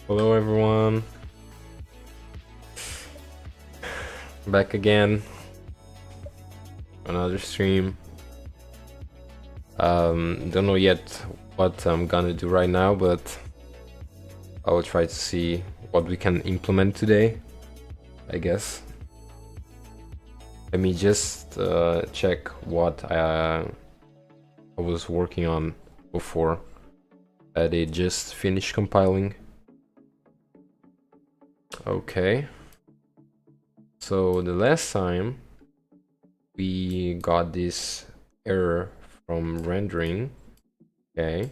Hello everyone, back again, another stream. Don't know yet what I'm gonna do right now, but I will try to see what we can implement today, I guess. Let me just check what I was working on before. They just finished compiling. Okay. So the last time we got this error from rendering, okay,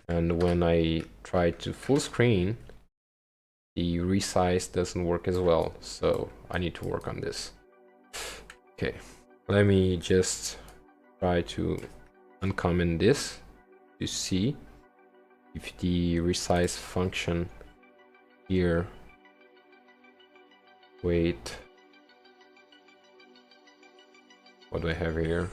and when I try to full screen, the resize doesn't work as well, so I need to work on this. Okay, let me just try to uncomment this to see if the resize function here, wait, what do I have here?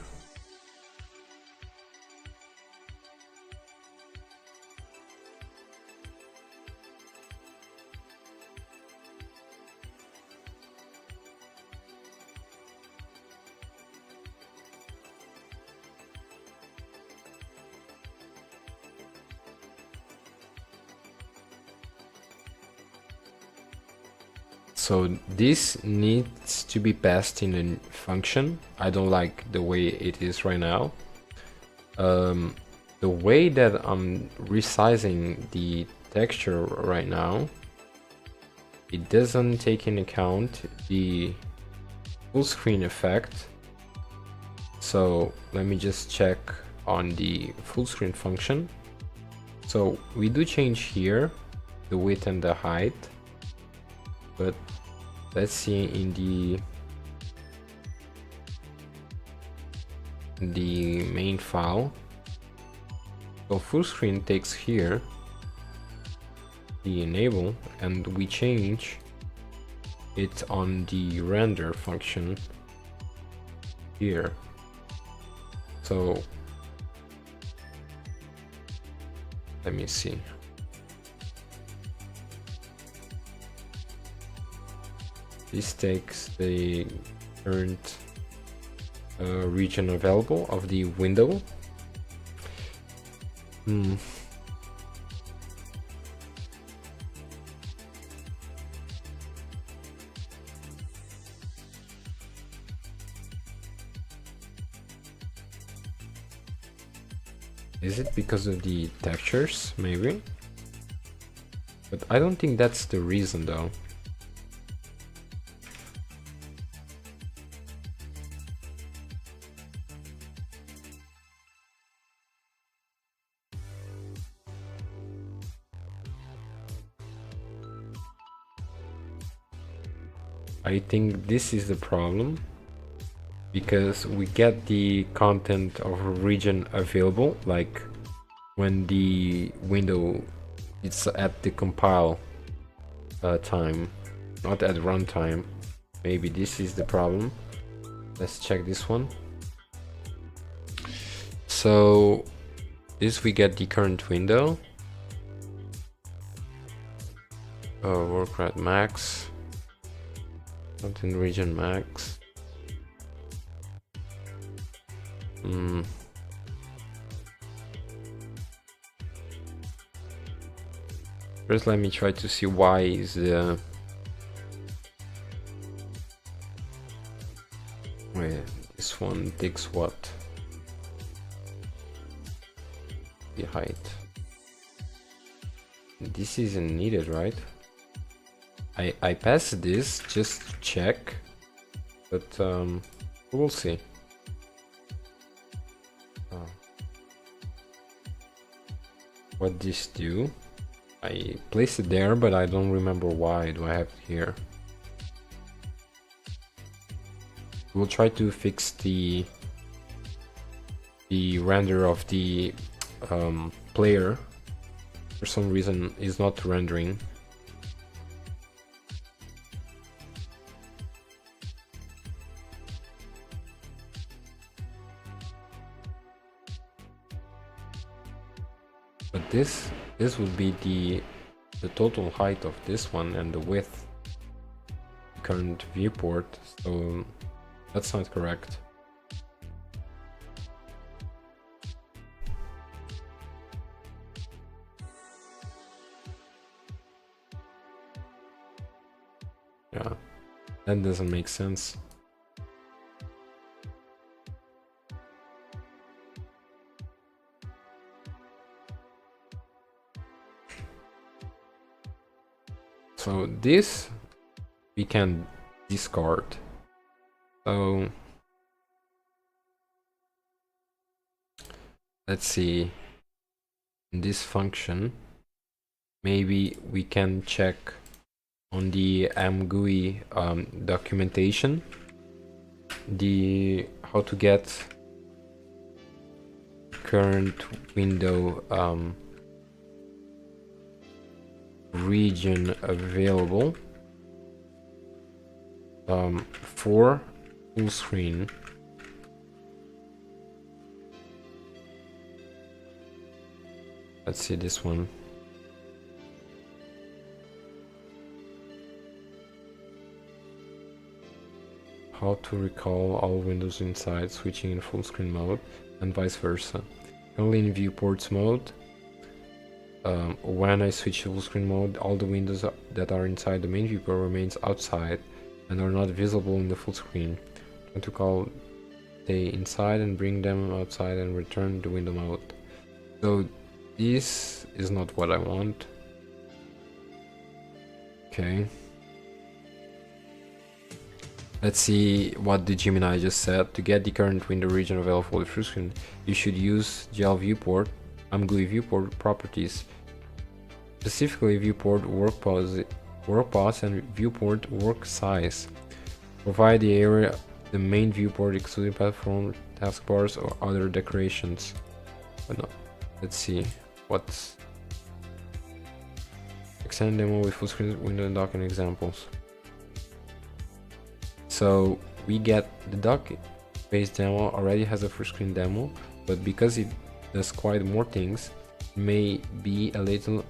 So this needs to be passed in a function. I don't like the way it is right now. The way that I'm resizing the texture right now, it doesn't take into account the full screen effect. So let me just check on the full screen function. So we do change here the width and the height, but let's see in the main file. So full screen takes here the enable, and we change it on the render function here. So let me see. This takes the current region available of the window. Is it because of the textures, maybe? But I don't think that's the reason though. I think this is the problem, because we get the content of a region available, like when the window is at the compile time, not at runtime. Maybe this is the problem. Let's check this one. So this we get the current window. Work at max. Not in region max. First, let me try to see why is the wait, this one takes what? The height. This isn't needed, right? I passed this just to check, but we'll see. What this do? I placed it there, but I don't remember why do I have it here. We'll try to fix the render of the player. For some reason is not rendering. But this this would be the total height of this one and the width current viewport, so that's not correct. Yeah, that doesn't make sense. So this we can discard. So let's see, in this function maybe we can check on the MGUI documentation how to get current window region available for full screen. Let's see this one. How to recall all windows inside switching in full screen mode and vice versa. Only in viewports mode. When I switch to full screen mode, all the windows that are inside the main viewport remains outside and are not visible in the full screen. Try to call they inside and bring them outside and return the window mode. So this is not what I want. Okay. Let's see what the Gemini just said. To get the current window region available for the full screen, you should use GL viewport, MGUI viewport properties, specifically viewport work path and viewport work size. Provide the area, the main viewport excluding platform, taskbars, or other decorations. But no, let's see what's extend demo with full screen window and docking examples. So we get the dock-based demo already has a full screen demo, but because it does quite more things, it may be a little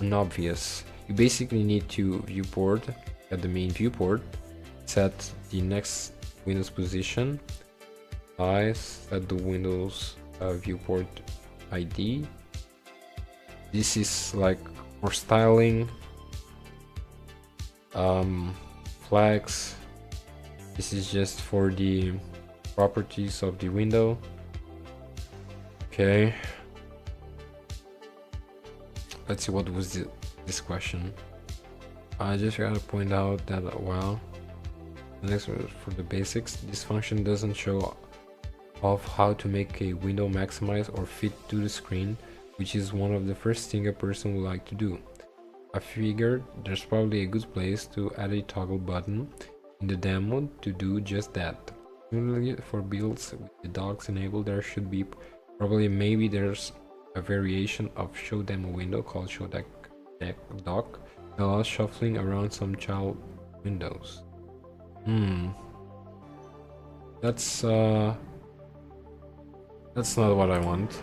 unobvious. You basically need to viewport at the main viewport, set the next Windows position, size, set the Windows viewport ID. This is like for styling, flags. This is just for the properties of the window. Okay. Let's see what was this question. I just gotta point out that the next one for the basics. This function doesn't show off how to make a window maximize or fit to the screen, which is one of the first thing a person would like to do. I figured there's probably a good place to add a toggle button in the demo to do just that. Similarly, for builds with the docs enabled, there should be maybe there's a variation of show demo window called show dock that allows shuffling around some child windows. That's not what I want.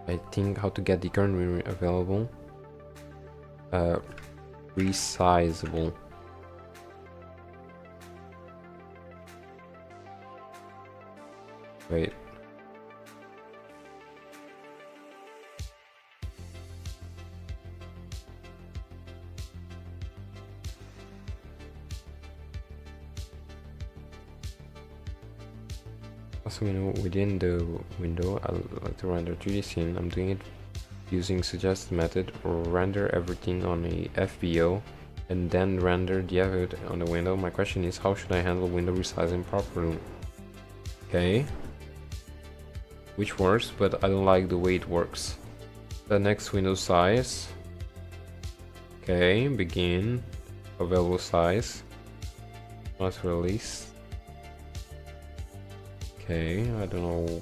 I think how to get the current window available. Resizable. Wait. Also, within the window, I like to render 3D scene. I'm doing it using suggested method, or render everything on a FBO and then render the effect on the window. My question is, how should I handle window resizing properly? Okay, which works, but I don't like the way it works. The next window size. Okay, begin, available size, not release. Okay, I don't know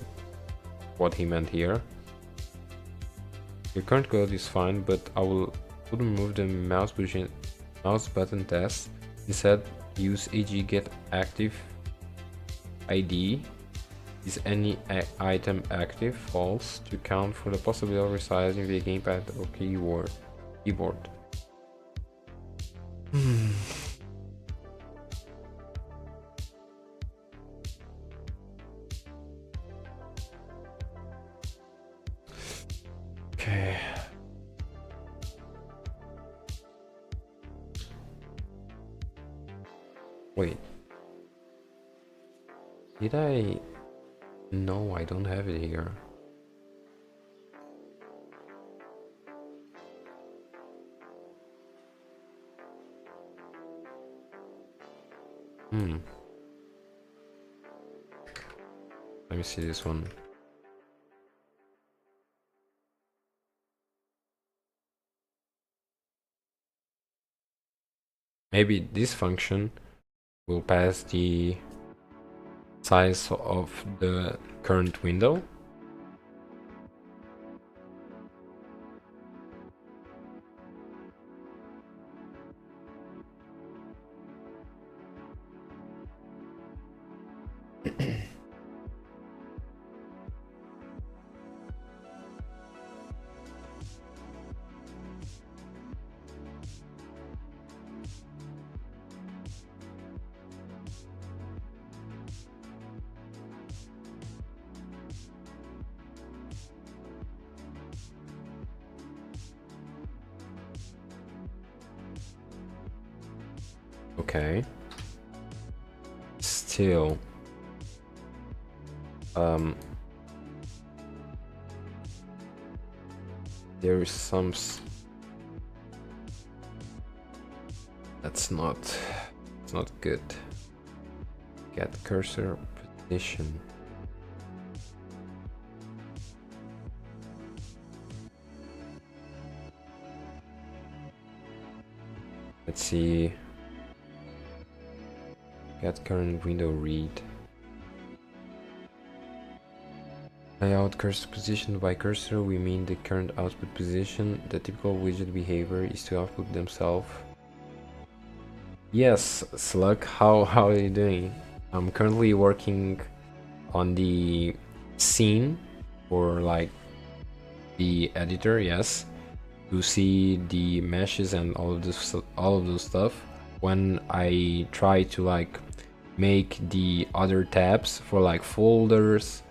what he meant here. Your current code is fine, but I will Wouldn't remove the mouse button test. Instead, use AG get active ID. Is any item active? False to count for the possibility of resizing the gamepad or keyboard. Okay. Wait. Did I? No, I don't have it here. Let me see this one. Maybe this function will pass the size of the current window. Okay. Still. There is some that's not it's not good. Get cursor position. Let's see. Get current window read. Layout cursor position. By cursor we mean the current output position. The typical widget behavior is to output themselves. Yes, Slug, how are you doing? I'm currently working on the scene for like the editor, yes, to see the meshes and all of those stuff. When I try to like make the other tabs for like folders,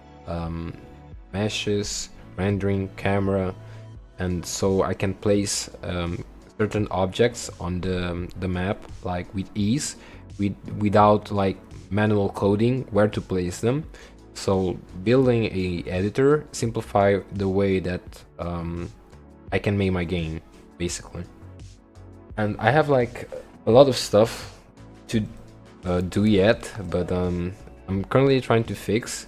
meshes, rendering, camera, and so I can place certain objects on the map like with ease, without like manual coding where to place them. So building a editor simplify the way that I can make my game, basically. And I have like a lot of stuff to do yet, but I'm currently trying to fix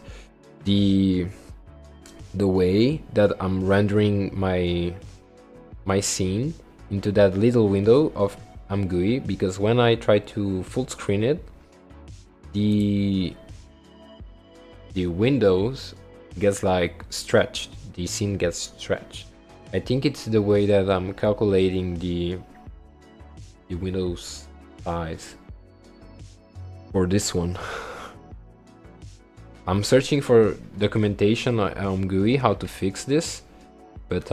the way that I'm rendering my scene into that little window of AmGUI, because when I try to full screen it, the windows gets like stretched, the scene gets stretched. I think it's the way that I'm calculating the windows size for this one. I'm searching for documentation on GUI how to fix this, but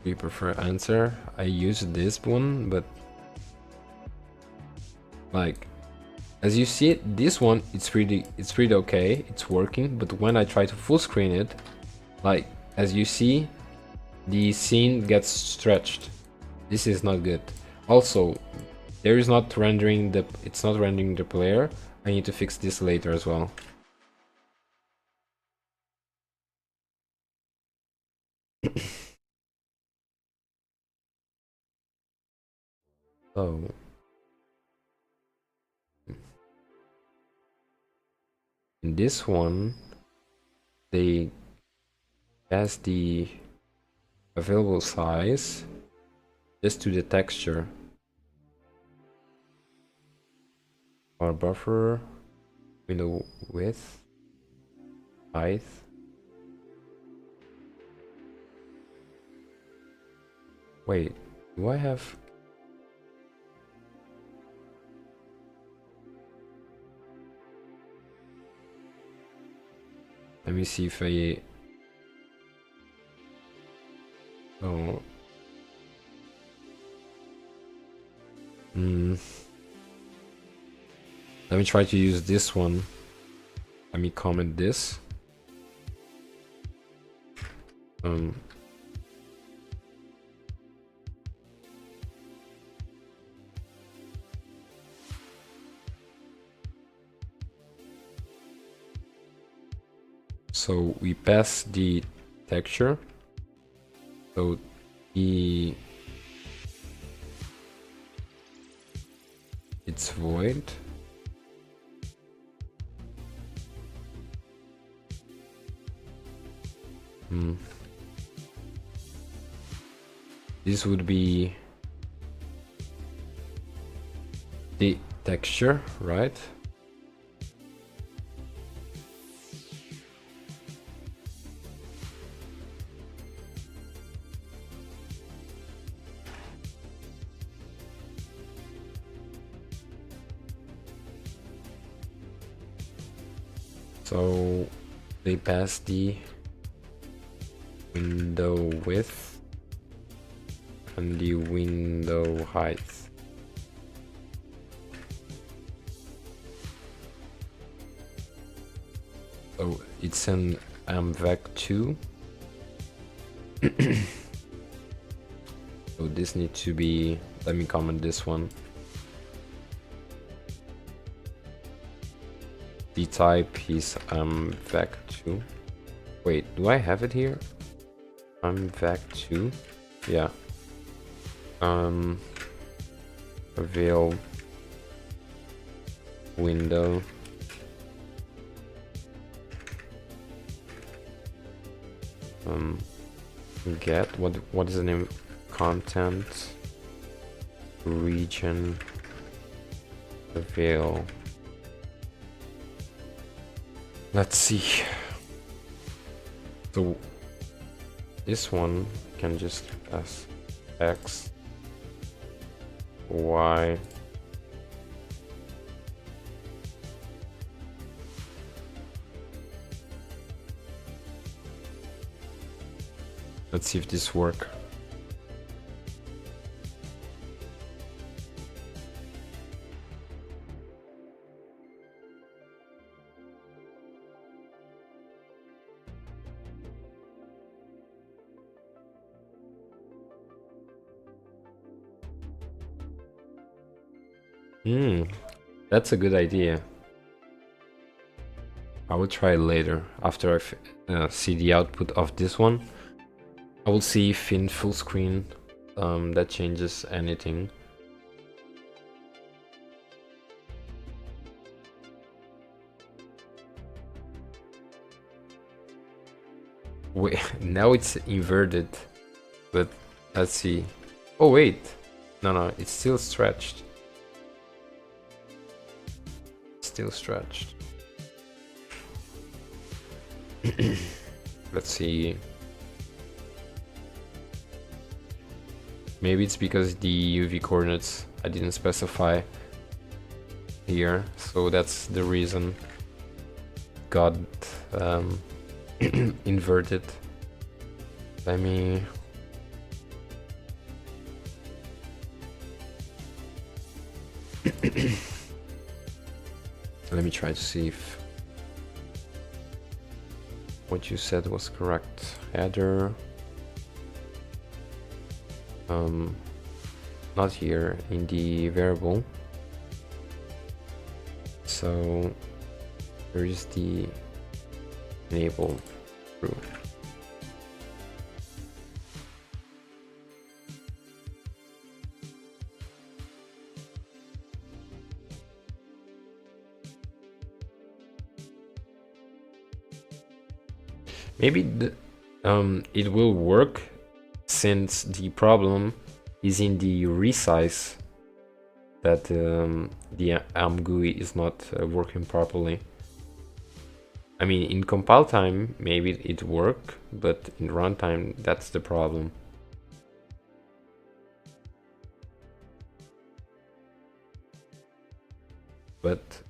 we prefer answer. I use this one, but like as you see it, this one it's pretty okay, it's working. But when I try to full screen it, like as you see, the scene gets stretched. This is not good. Also, there is not rendering it's not rendering the player. I need to fix this later as well. So in this one, they pass the available size just to the texture. Our buffer, window width, height, Wait, do I have... Let me see if I... Oh. Let me try to use this one. Let me comment this. So we pass the texture. So it's void. This would be the texture, right? So they pass the window width and the window height. So it's an amvec2. So this needs to be, let me comment this one. The type is amvec2. Wait, do I have it here? Amvec2. Yeah. Reveal window. Get what is the name? Content region reveal. Let's see. So this one can just pass X, Y. Let's see if this works. That's a good idea. I will try it later after I see the output of this one. I will see if in full screen that changes anything. Wait, now it's inverted, but let's see. Oh wait, no, it's still stretched. Still stretched. Let's see. Maybe it's because the UV coordinates I didn't specify here, so that's the reason got inverted. Let me let me try to see if what you said was correct. Header, not here in the variable. So there is the enable true. Maybe it will work since the problem is in the resize that the AMGUI is not working properly. I mean, in compile time, maybe it worked, but in runtime, that's the problem. but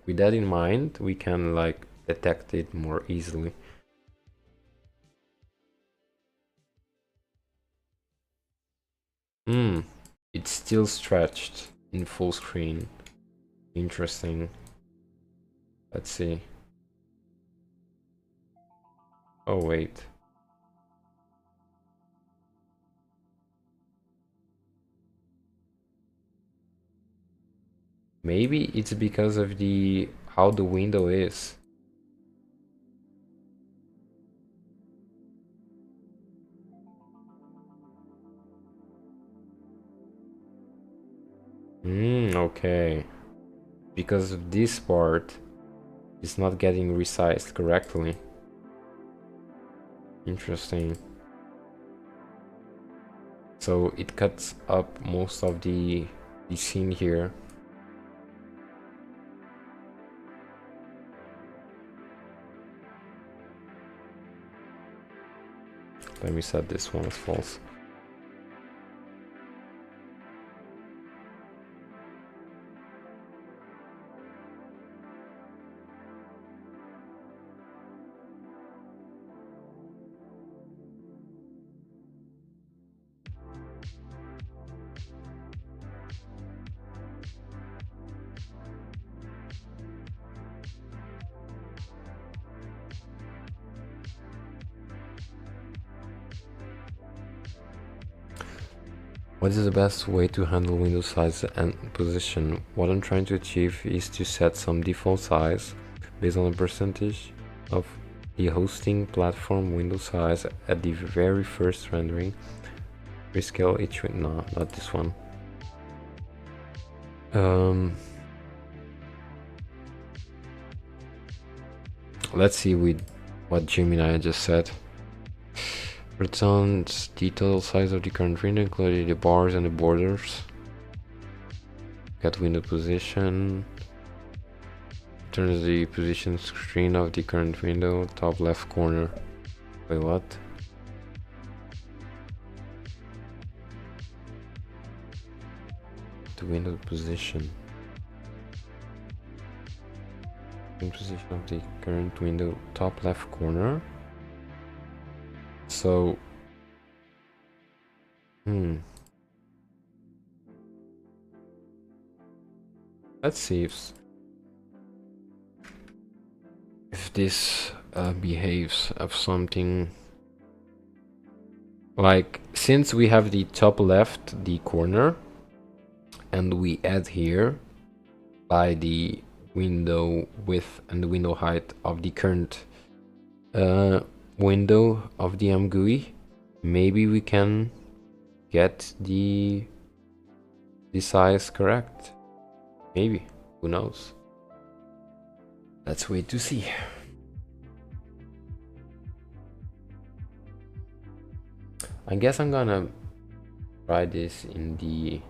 with that in mind, we can like detect it more easily. It's still stretched in full screen. Interesting. Let's see. Oh wait. Maybe it's because of the how the window is. Okay. Because of this part is not getting resized correctly. Interesting. So it cuts up most of the scene here. Let me set this one as false. What is the best way to handle window size and position? What I'm trying to achieve is to set some default size based on a percentage of the hosting platform window size at the very first rendering. Rescale each window. No, not this one. Let's see with what Gemini just said. Returns the total size of the current window, including the bars and the borders. Get window position. Turns the position screen of the current window, top left corner. Wait, what? The window position. Position of the current window, top left corner. So, let's see if this behaves of something like, since we have the top left, the corner, and we add here by the window width and the window height of the current window of the MGUI, maybe we can get the size correct. Maybe, who knows? Let's wait to see. I guess I'm gonna try this in the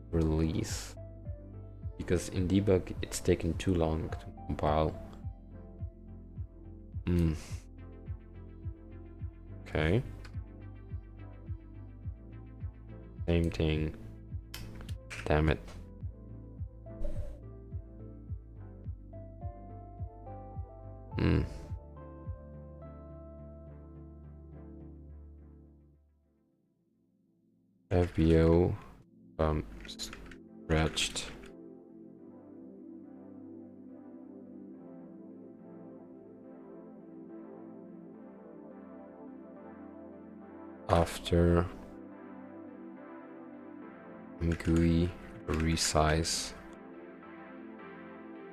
release, because in debug it's taken too long to compile. Okay. Same thing. Damn it. FBO stretched. After GUI resize.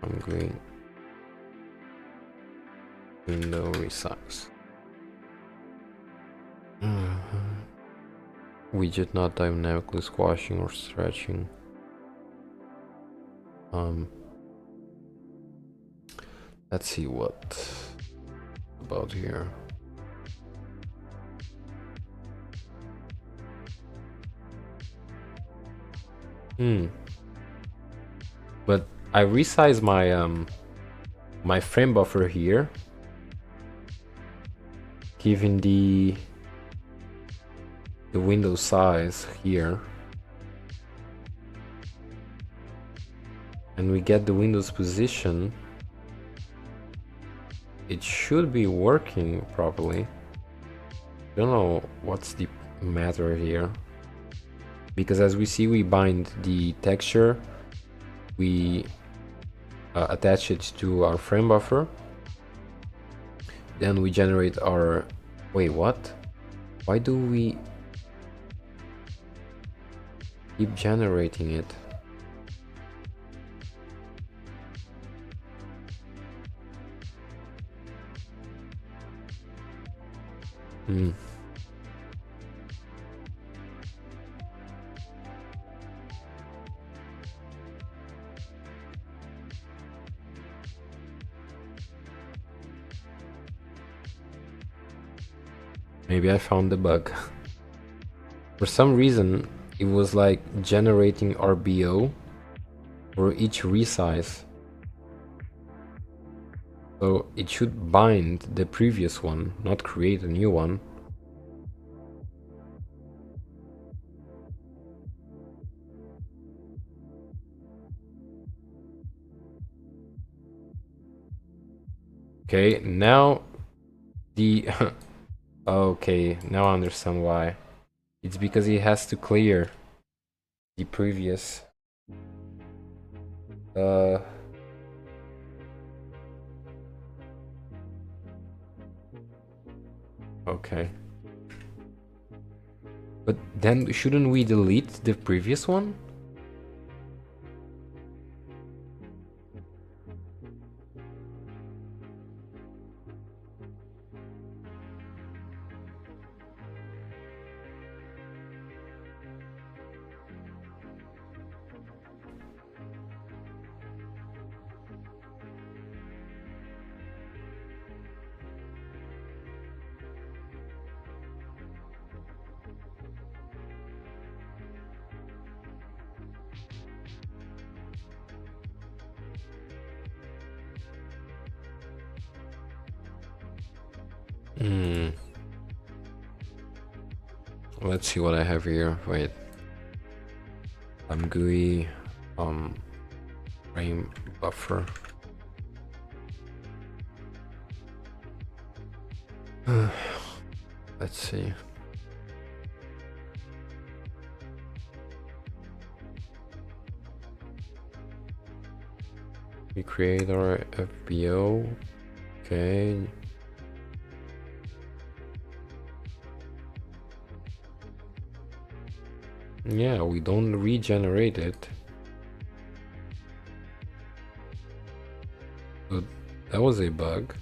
I'm going window resize. Widget not dynamically squashing or stretching. Let's see what about here. But I resize my my frame buffer here, given the window size here. and we get the Windows position, it should be working properly. Don't know what's the matter here, because as we see, we bind the texture, we attach it to our frame buffer, then we generate our... Wait, what? Why do we keep generating it? Maybe I found the bug. For some reason, it was like generating RBO for each resize. So it should bind the previous one, not create a new one. Okay, now the... Okay, now I understand why. It's because he has to clear the previous... Okay. But then shouldn't we delete the previous one? Let's see what I have here. Wait. GUI frame buffer. Let's see. We create our FBO. Okay. Yeah, we don't regenerate it. So that was a bug.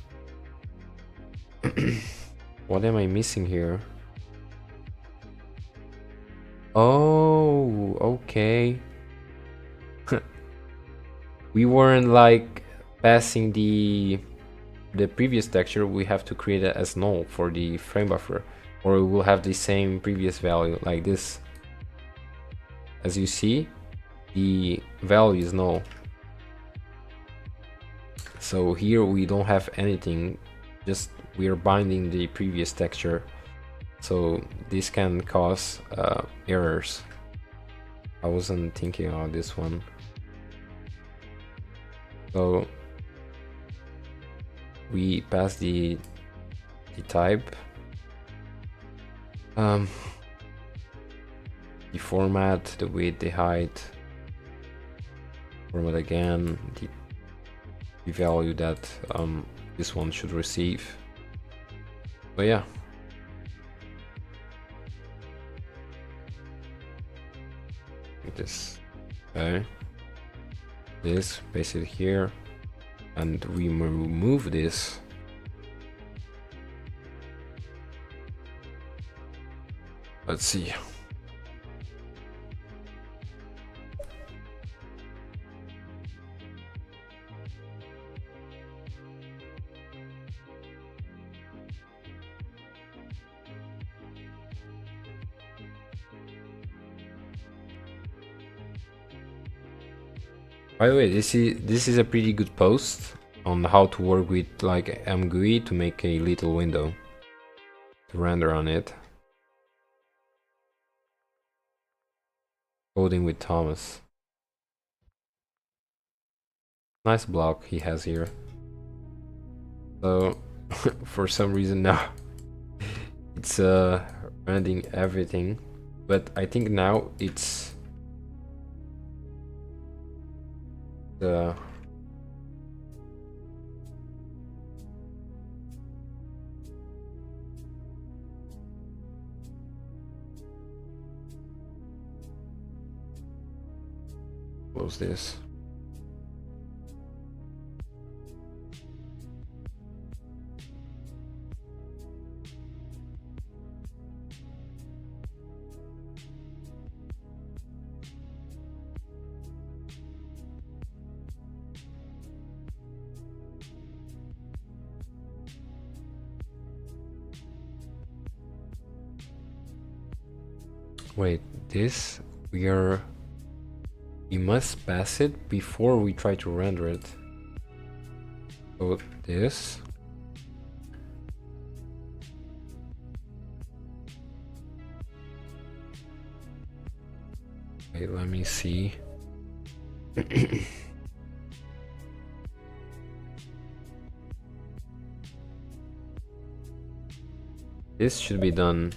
What am I missing here? Oh, okay. We weren't like passing the previous texture. We have to create it as null for the frame buffer, or we will have the same previous value like this. As you see, the value is null. So here we don't have anything, just we are binding the previous texture. So this can cause errors. I wasn't thinking about this one. So we pass the type, the format, the width, the height, format again, the value that this one should receive. So yeah. Like this. Okay. This, paste it here, and we remove this. Let's see. By the way, this is a pretty good post on how to work with like MGUI to make a little window to render on it. Coding with Thomas. Nice block he has here. So for some reason now it's rendering everything, but I think now it's the close this. Wait, this we must pass it before we try to render it. So this. Wait, let me see. This should be done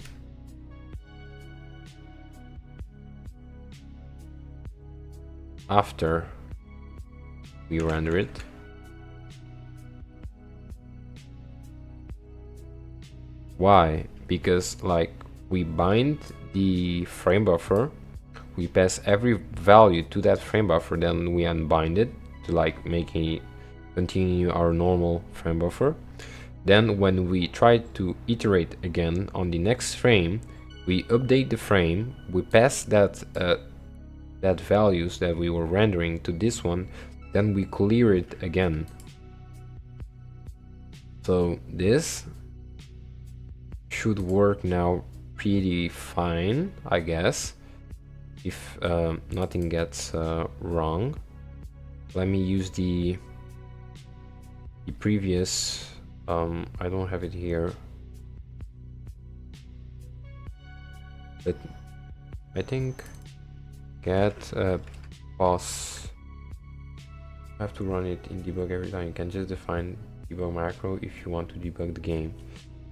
after we render it. Why? Because like we bind the frame buffer, we pass every value to that frame buffer, then we unbind it to like make it continue our normal frame buffer. Then when we try to iterate again on the next frame, we update the frame, we pass that that values that we were rendering to this one, then we clear it again. So this should work now pretty fine, I guess, if nothing gets wrong. Let me use the previous I don't have it here, but I think get pause. I have to run it in debug every time. You can just define debug macro if you want to debug the game.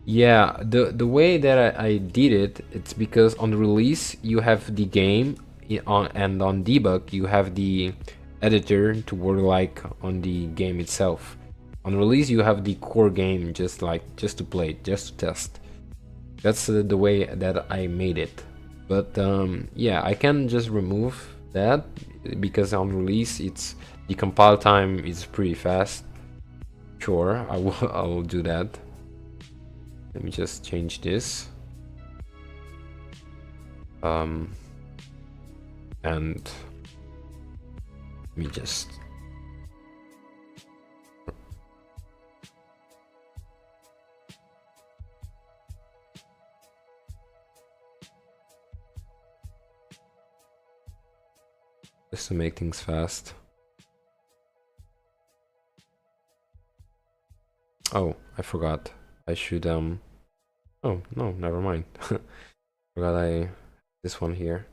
Yeah, the way that I did it, it's because on release you have the game and on debug you have the editor to work like on the game itself. On release you have the core game just to play it, just to test. That's the way that I made it. But yeah, I can just remove that because on release it's the compile time is pretty fast. Sure, I will do that. Let me just change this. And let me just to make things fast. Oh, I forgot. I should oh no, never mind. Forgot this one here.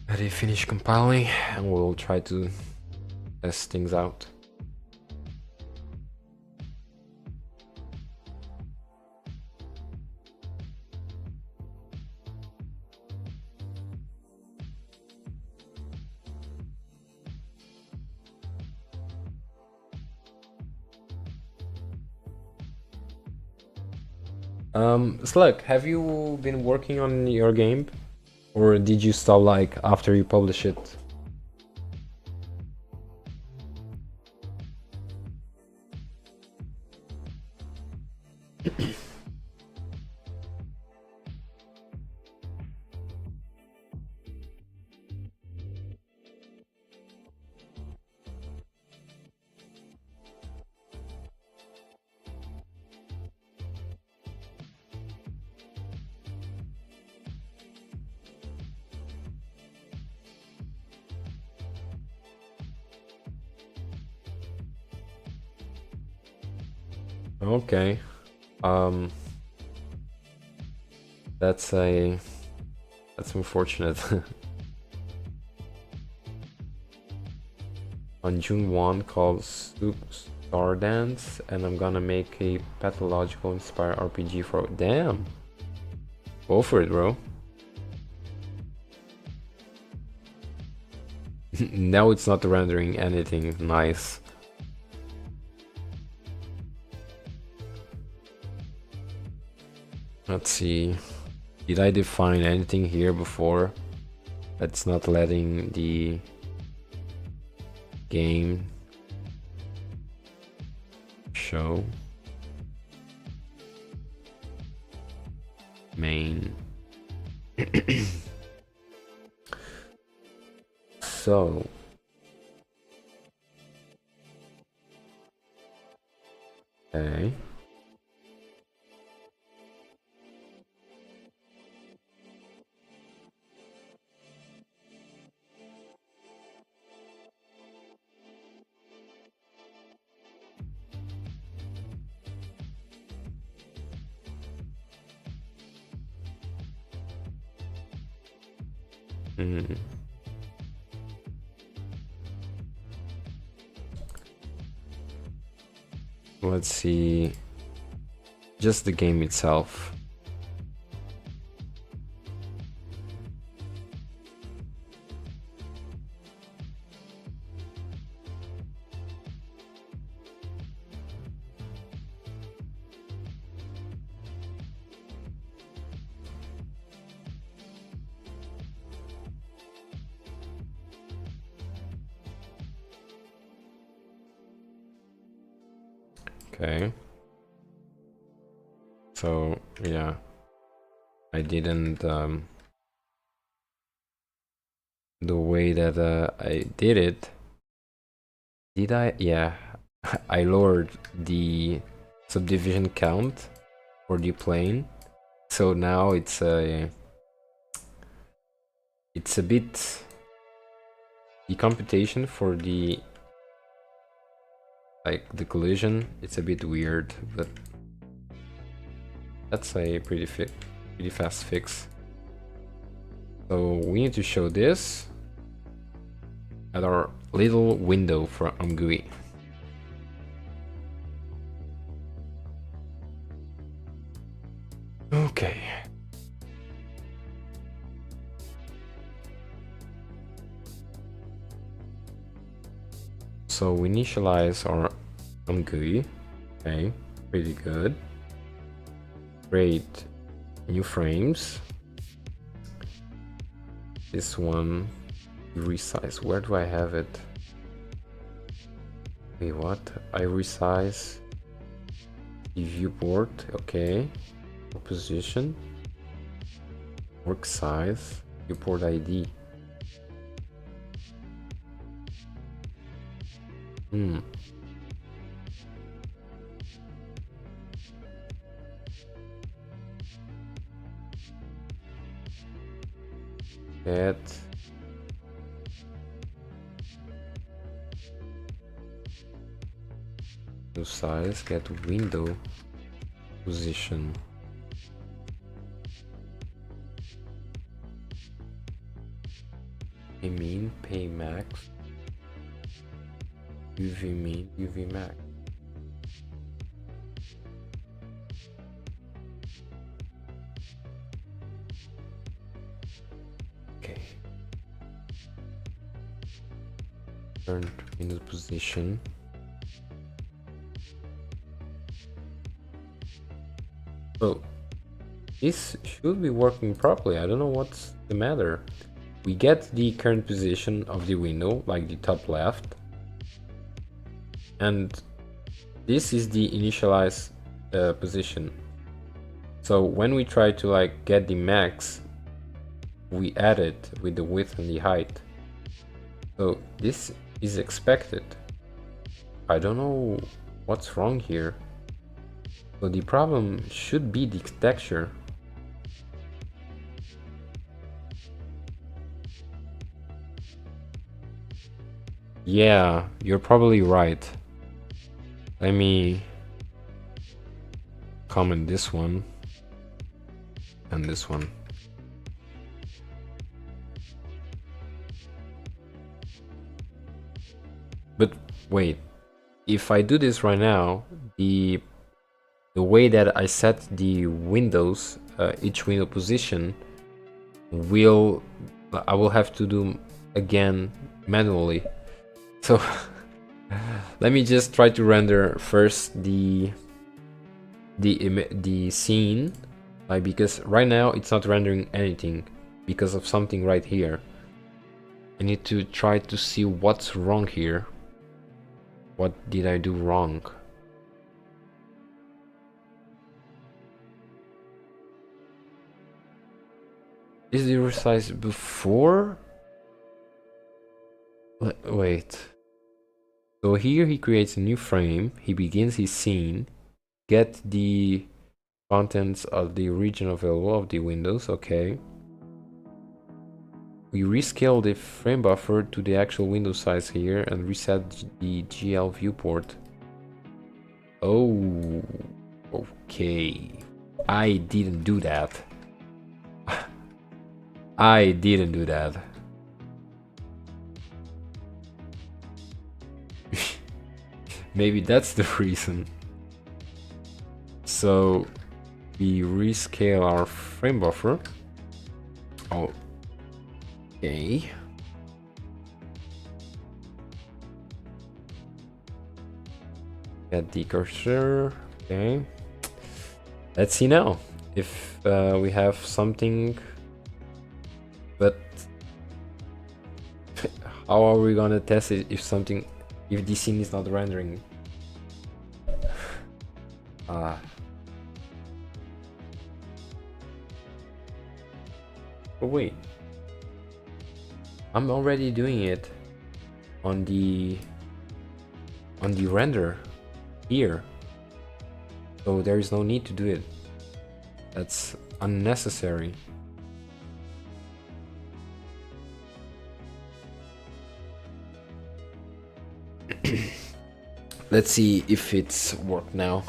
Let it finish compiling and we'll try to test things out. Slug, have you been working on your game? Or did you stop like after you publish it? Okay. Um, that's unfortunate. On June 1 called Soup Star Dance, and I'm gonna make a pathological inspired RPG for. Damn! Go for it, bro. Now it's not rendering anything nice. Let's see. Did I define anything here before that's not letting the game show? Main. So. Okay. Hmm. Let's see. Just the game itself. Okay. So, yeah. I didn't, the way that I did it. Did I? Yeah. I lowered the subdivision count for the plane. So now it's a bit, the computation for the, like, the collision, it's a bit weird, but that's a pretty fast fix. So we need to show this at our little window for GUI. Okay. So we initialize our GUI. Okay, pretty good. Create new frames. This one, resize. Where do I have it? Wait, what? I resize the viewport. Okay. Position. Work size. Viewport ID. Get new size, get window position. Pay mean, pay max, UV mean, UV max. Okay. Turn window position. So this should be working properly. I don't know what's the matter. We get the current position of the window, like the top left, and this is the initialized position. So when we try to like get the max, we add it with the width and the height. So this is expected. I don't know what's wrong here. So the problem should be the texture. Yeah, you're probably right. Let me comment this one and this one. But wait, if I do this right now, the way that I set the windows, each window position, I will have to do again manually. So let me just try to render first the scene, because right now it's not rendering anything because of something right here. I need to try to see what's wrong here. What did I do wrong? Is the resize before? Wait. So here he creates a new frame, he begins his scene, get the contents of the region available of the windows, okay. We rescale the frame buffer to the actual window size here and reset the GL viewport. Oh, okay. I didn't do that. I didn't do that. Maybe that's the reason. So we rescale our frame buffer. Oh, okay. Get the cursor. Okay. Let's see now if we have something. But how are we gonna test it if the scene is not rendering? Oh wait, I'm already doing it on the render here, so there is no need to do it. That's unnecessary. Let's see if it's worked now.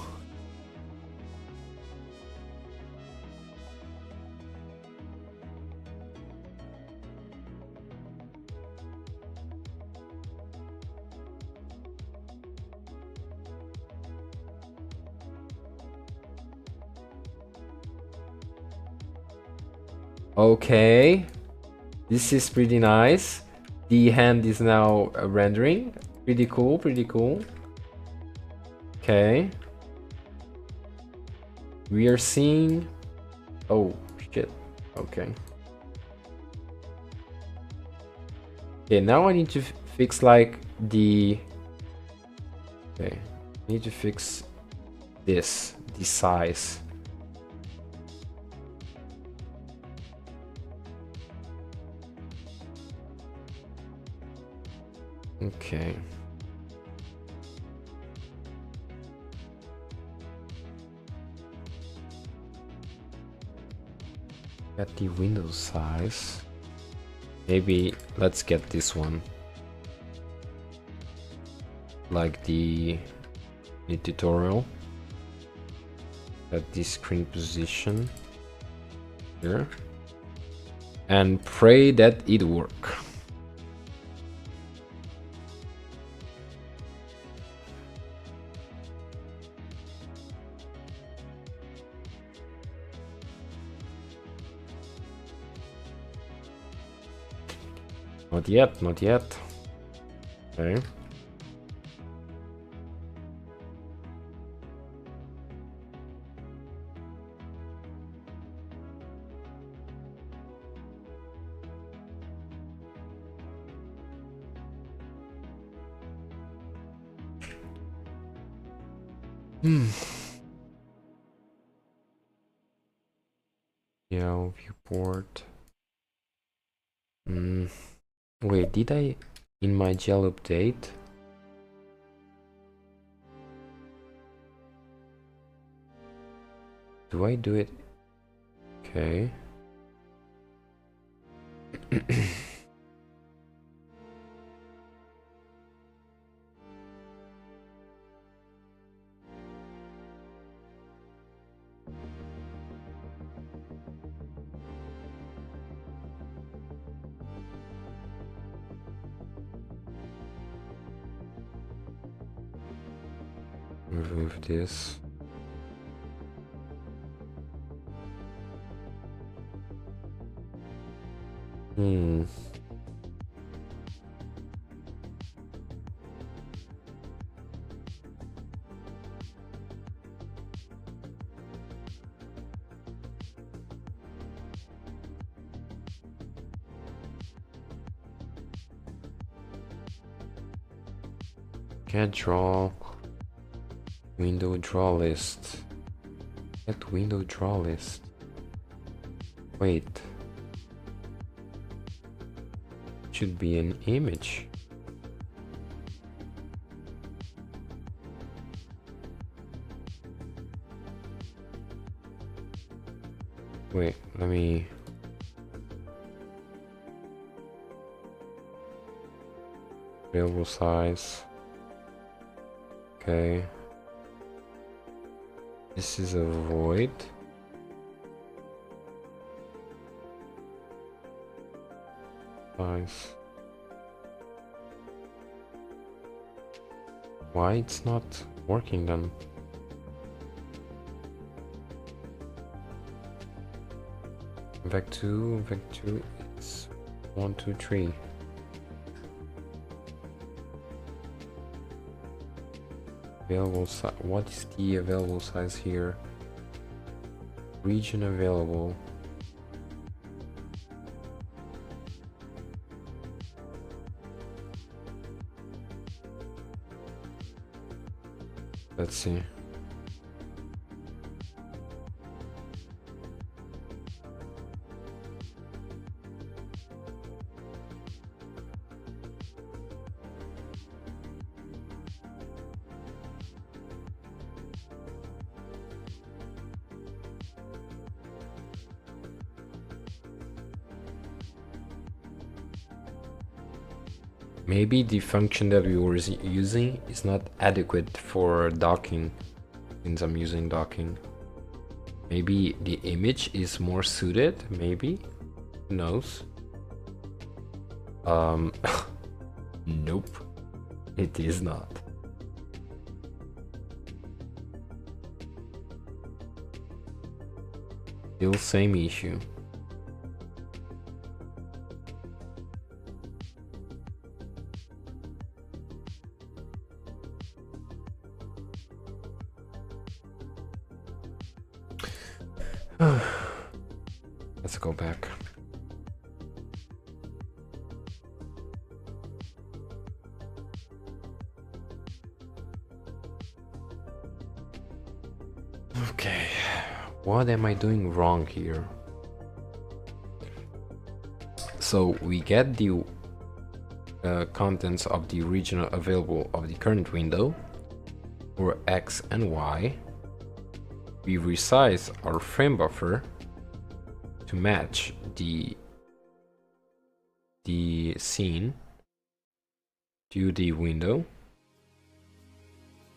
Okay, this is pretty nice. The hand is now rendering. Pretty cool, pretty cool. Okay. We are seeing... Oh, shit. Okay. Okay, now I need to fix like the... Okay, I need to fix the size. Okay. Get the window size. Maybe let's get this one. Like the tutorial. At the screen position here. And pray that it work. Not yet, not yet. Okay. Yeah, viewport. Wait, did I in my GL update? Do I do it? Okay. Remove this. Get draw window draw list. Get window draw list. Wait. Should be an image. Wait, let me. Available size. Okay. This is a void. Size. Why it's not working then? Back to it's 1, 2, 3. Available size. What is the available size here? Region available. Let's see. Maybe the function that we were using is not adequate for docking, since I'm using docking. Maybe the image is more suited, maybe? Who knows? Nope, it is not. Still same issue. Let's go back. Okay, what am I doing wrong here? So we get the contents of the region available of the current window for X and Y. We resize our frame buffer to match the scene to the window.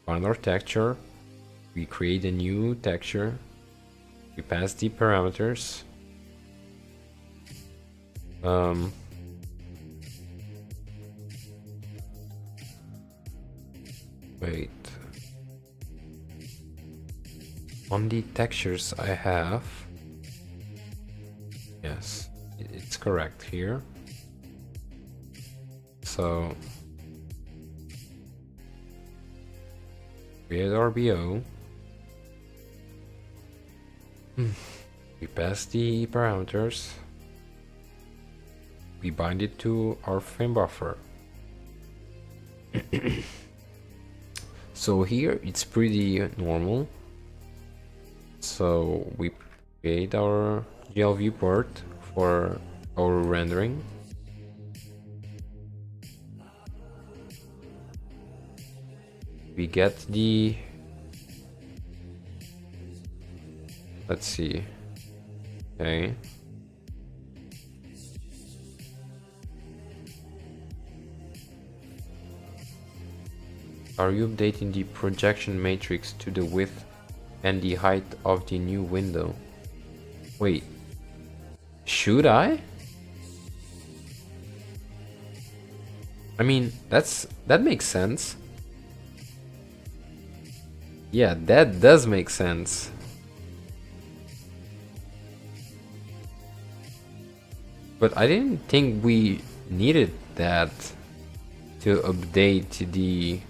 Find our texture. We create a new texture. We pass the parameters. Wait. On the textures I have, yes, it's correct here. So create RBO. We pass the parameters. We bind it to our frame buffer. So here it's pretty normal. So we create our GL viewport for our rendering. We get the, let's see, okay. Are you updating the projection matrix to the width and the height of the new window? Wait, should I? I mean, that makes sense. Yeah, that does make sense. But I didn't think we needed that to update the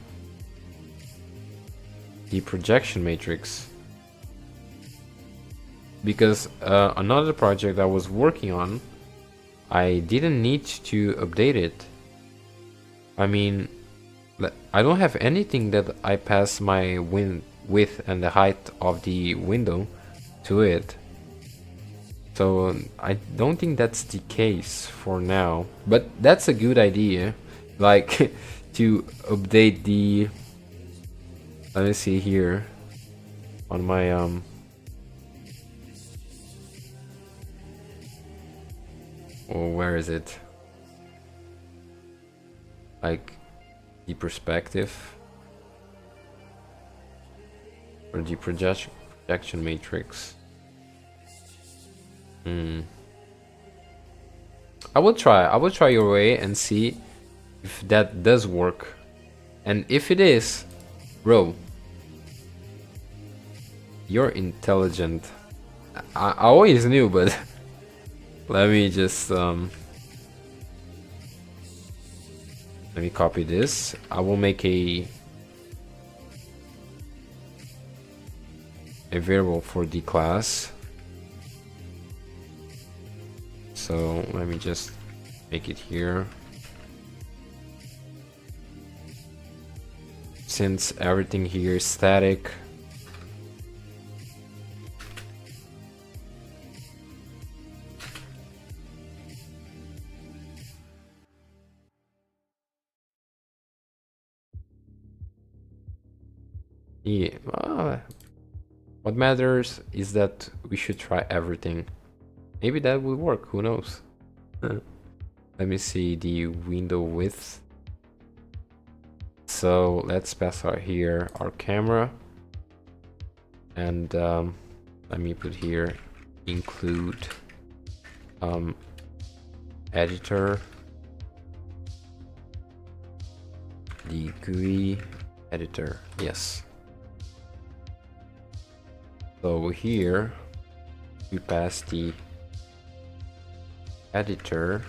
projection matrix. Because another project I was working on, I didn't need to update it. I mean, I don't have anything that I pass my width and the height of the window to it. So I don't think that's the case for now. But that's a good idea. Like to update the, let me see here on my oh, where is it? Like the perspective or the projection matrix. I will try your way and see if that does work. And if it is, bro, you're intelligent. I always knew, but let me just let me copy this. I will make a variable for the class. So let me just make it here. Since everything here is static, yeah, what matters is that we should try everything. Maybe that will work, who knows? Let me see the window width. So let's pass out here our camera. And let me put here include editor, the GUI editor, yes. So here we pass the editor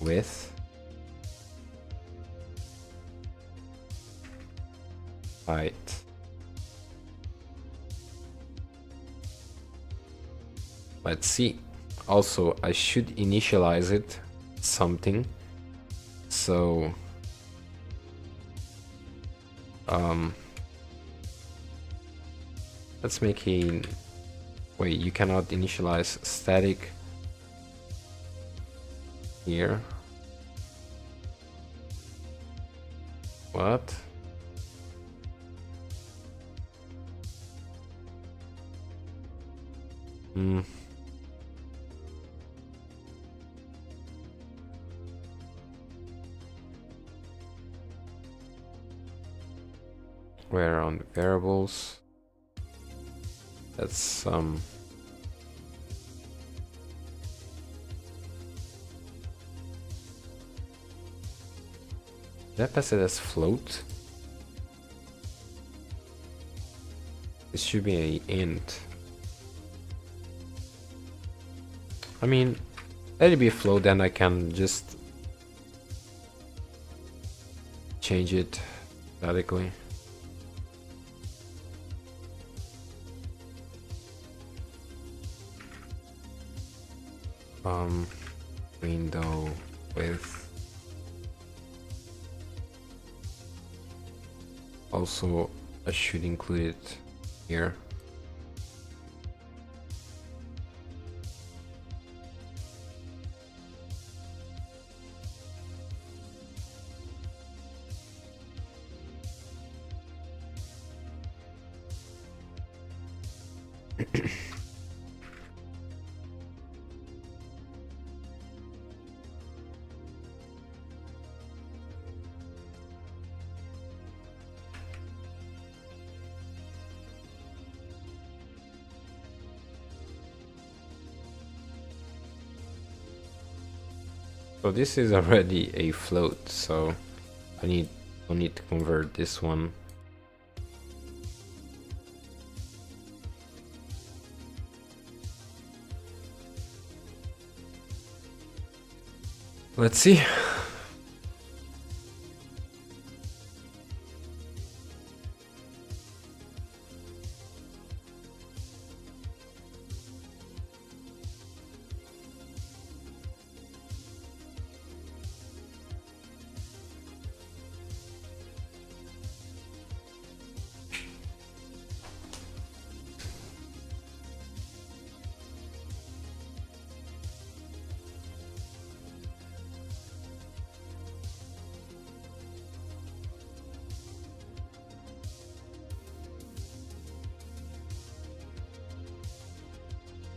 with height. Let's see. Also, I should initialize it something. So let's make a wait, you cannot initialize static here. What? Where on the variables? That's did I pass it as float? It should be an int. I mean, let it be a float, then I can just change it statically. Window width. Also, I should include it here. So this is already a float, so don't need to convert this one. Let's see.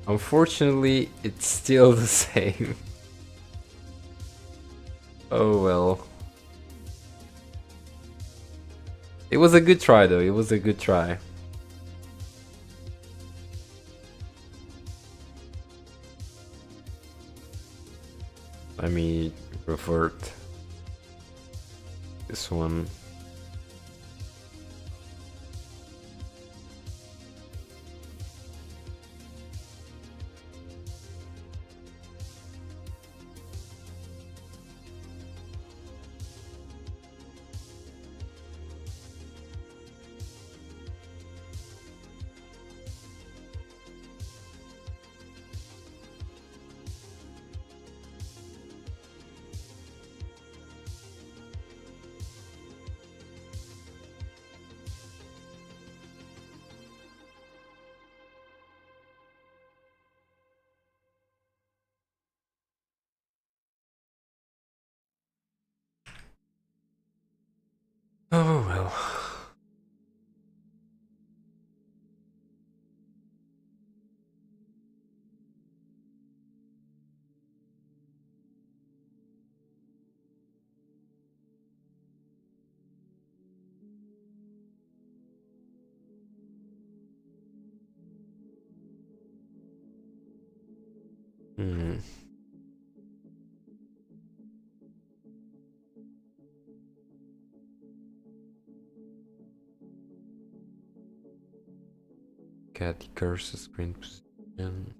Unfortunately, it's still the same. Oh well. It was a good try though, it was a good try. Let me revert this one. Oh well. Hmm. Get the cursor screen position.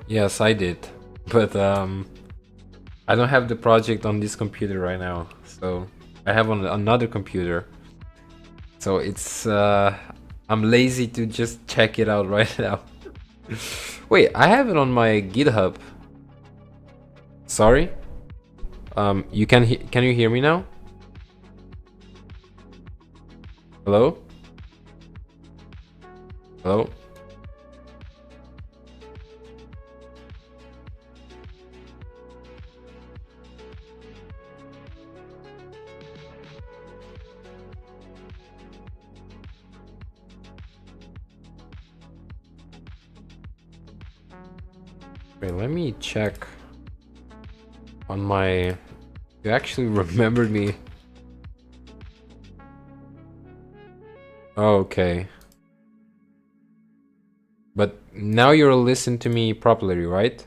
Yes, I did. But I don't have the project on this computer right now. So I have on another computer. So it's I'm lazy to just check it out right now. Wait, I have it on my GitHub. Sorry. You can you hear me now? Hello? Hello? Wait, let me check on my. You actually remembered me. Oh, okay. But now you'll listen to me properly, right?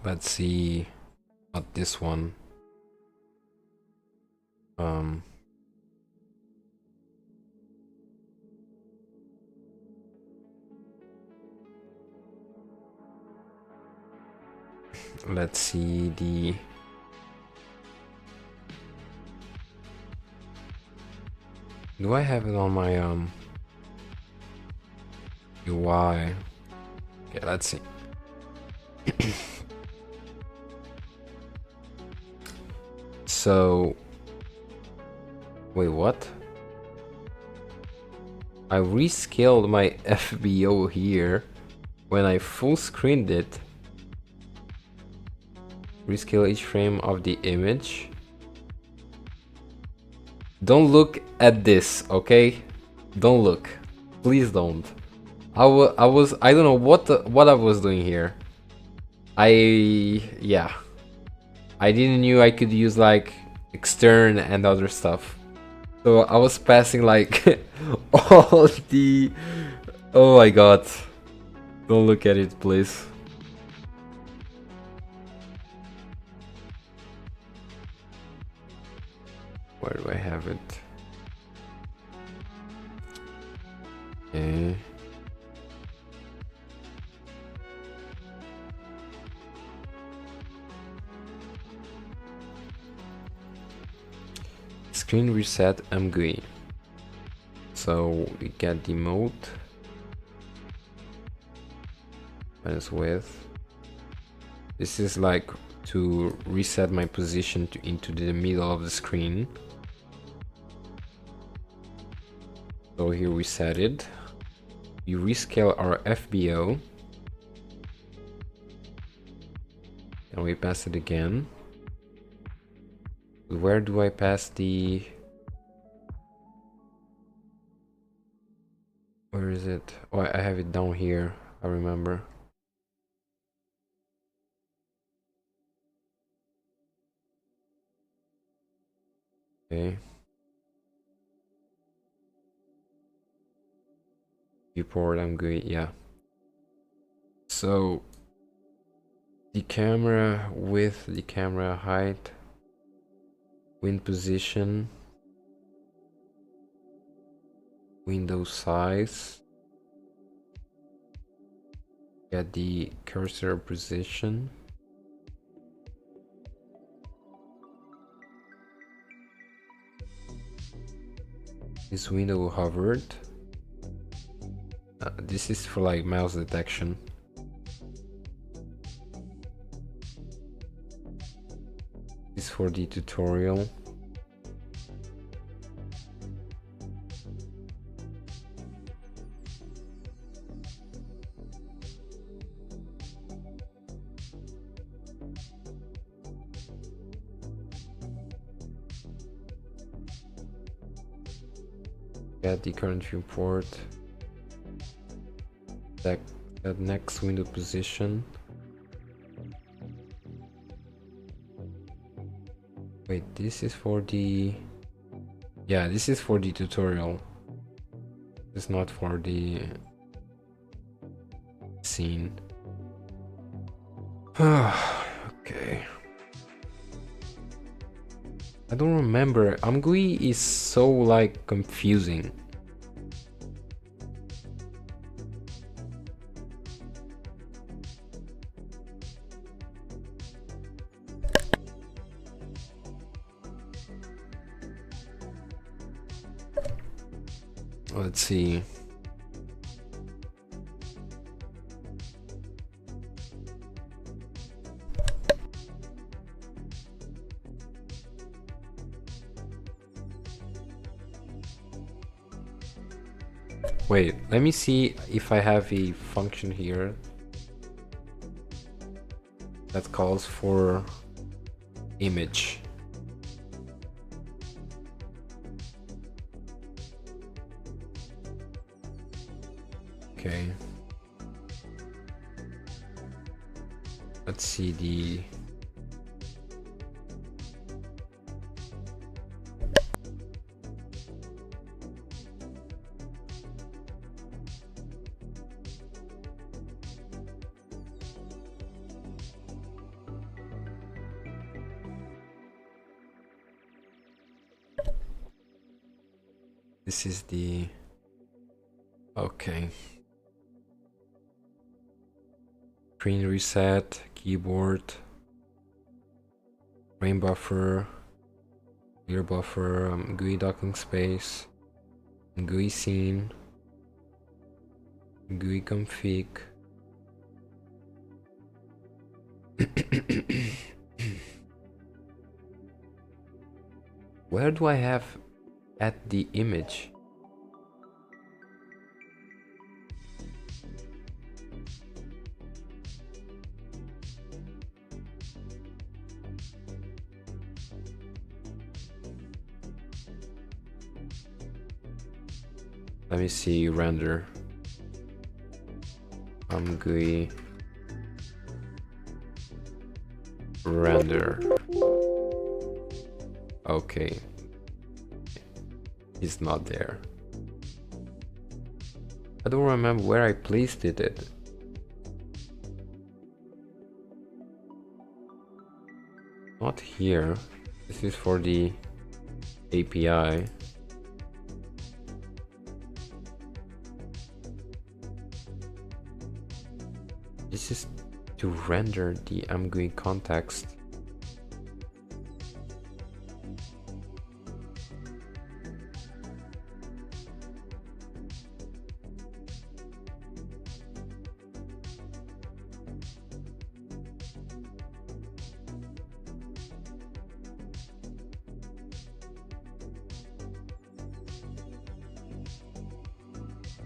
Let's see. Not this one. Um. Let's see the do I have it on my UI? Okay, let's see. So wait, what? I rescaled my FBO here when I full screened it. Rescale each frame of the image. Don't look at this, okay? Don't look. Please don't. I don't know what I was doing here. Yeah. I didn't knew I could use like extern and other stuff. So I was passing like all the... Oh my god. Don't look at it, please. Where do I have it? Okay. Screen reset MGUI. So we get the mode minus width. This is like to reset my position into the middle of the screen. So here we set it. We rescale our FBO. And we pass it again. Where do I pass the... Where is it? Oh, I have it down here. I remember. Okay. Viewport, I'm good, yeah. So the camera width, the camera height, wind position, window size, get the cursor position, this window hovered. This is for like mouse detection. This is for the tutorial. Get the current viewport. That next window position. Wait, this is for the... Yeah, this is for the tutorial. It's not for the scene. Okay. I don't remember. MGUI is so like confusing. Let's see. Wait, let me see if I have a function here that calls for image. Okay. Let's see the... This is the... Okay. Screen reset, keyboard, frame buffer, clear buffer, GUI docking space, GUI scene, GUI config. Where do I have at the image? Let me see, render. GUI render. Okay, it's not there. I don't remember where I placed it. Not here. This is for the API. This is to render the MGUI context.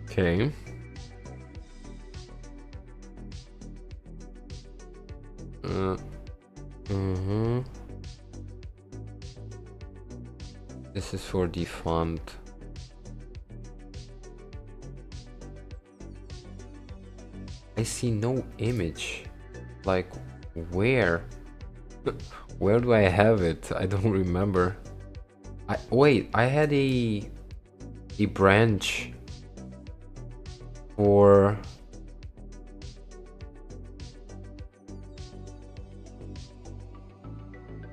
Okay. This is for the font. I see no image. Like, where? Where do I have it? I don't remember. Wait, I had a branch for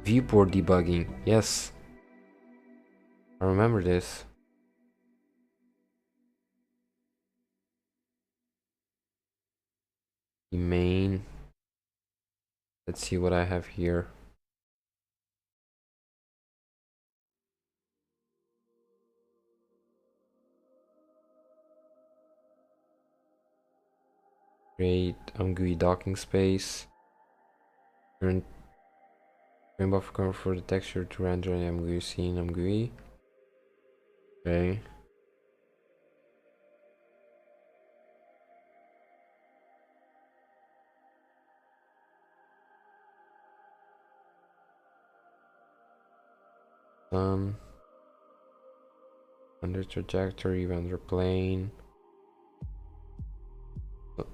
viewport debugging. Yes, I remember this. The main. Let's see what I have here. Create MGUI docking space. Turn frame buffer cover for the texture to render an MGUI scene. MGUI. Okay. Done. Under trajectory, render plane.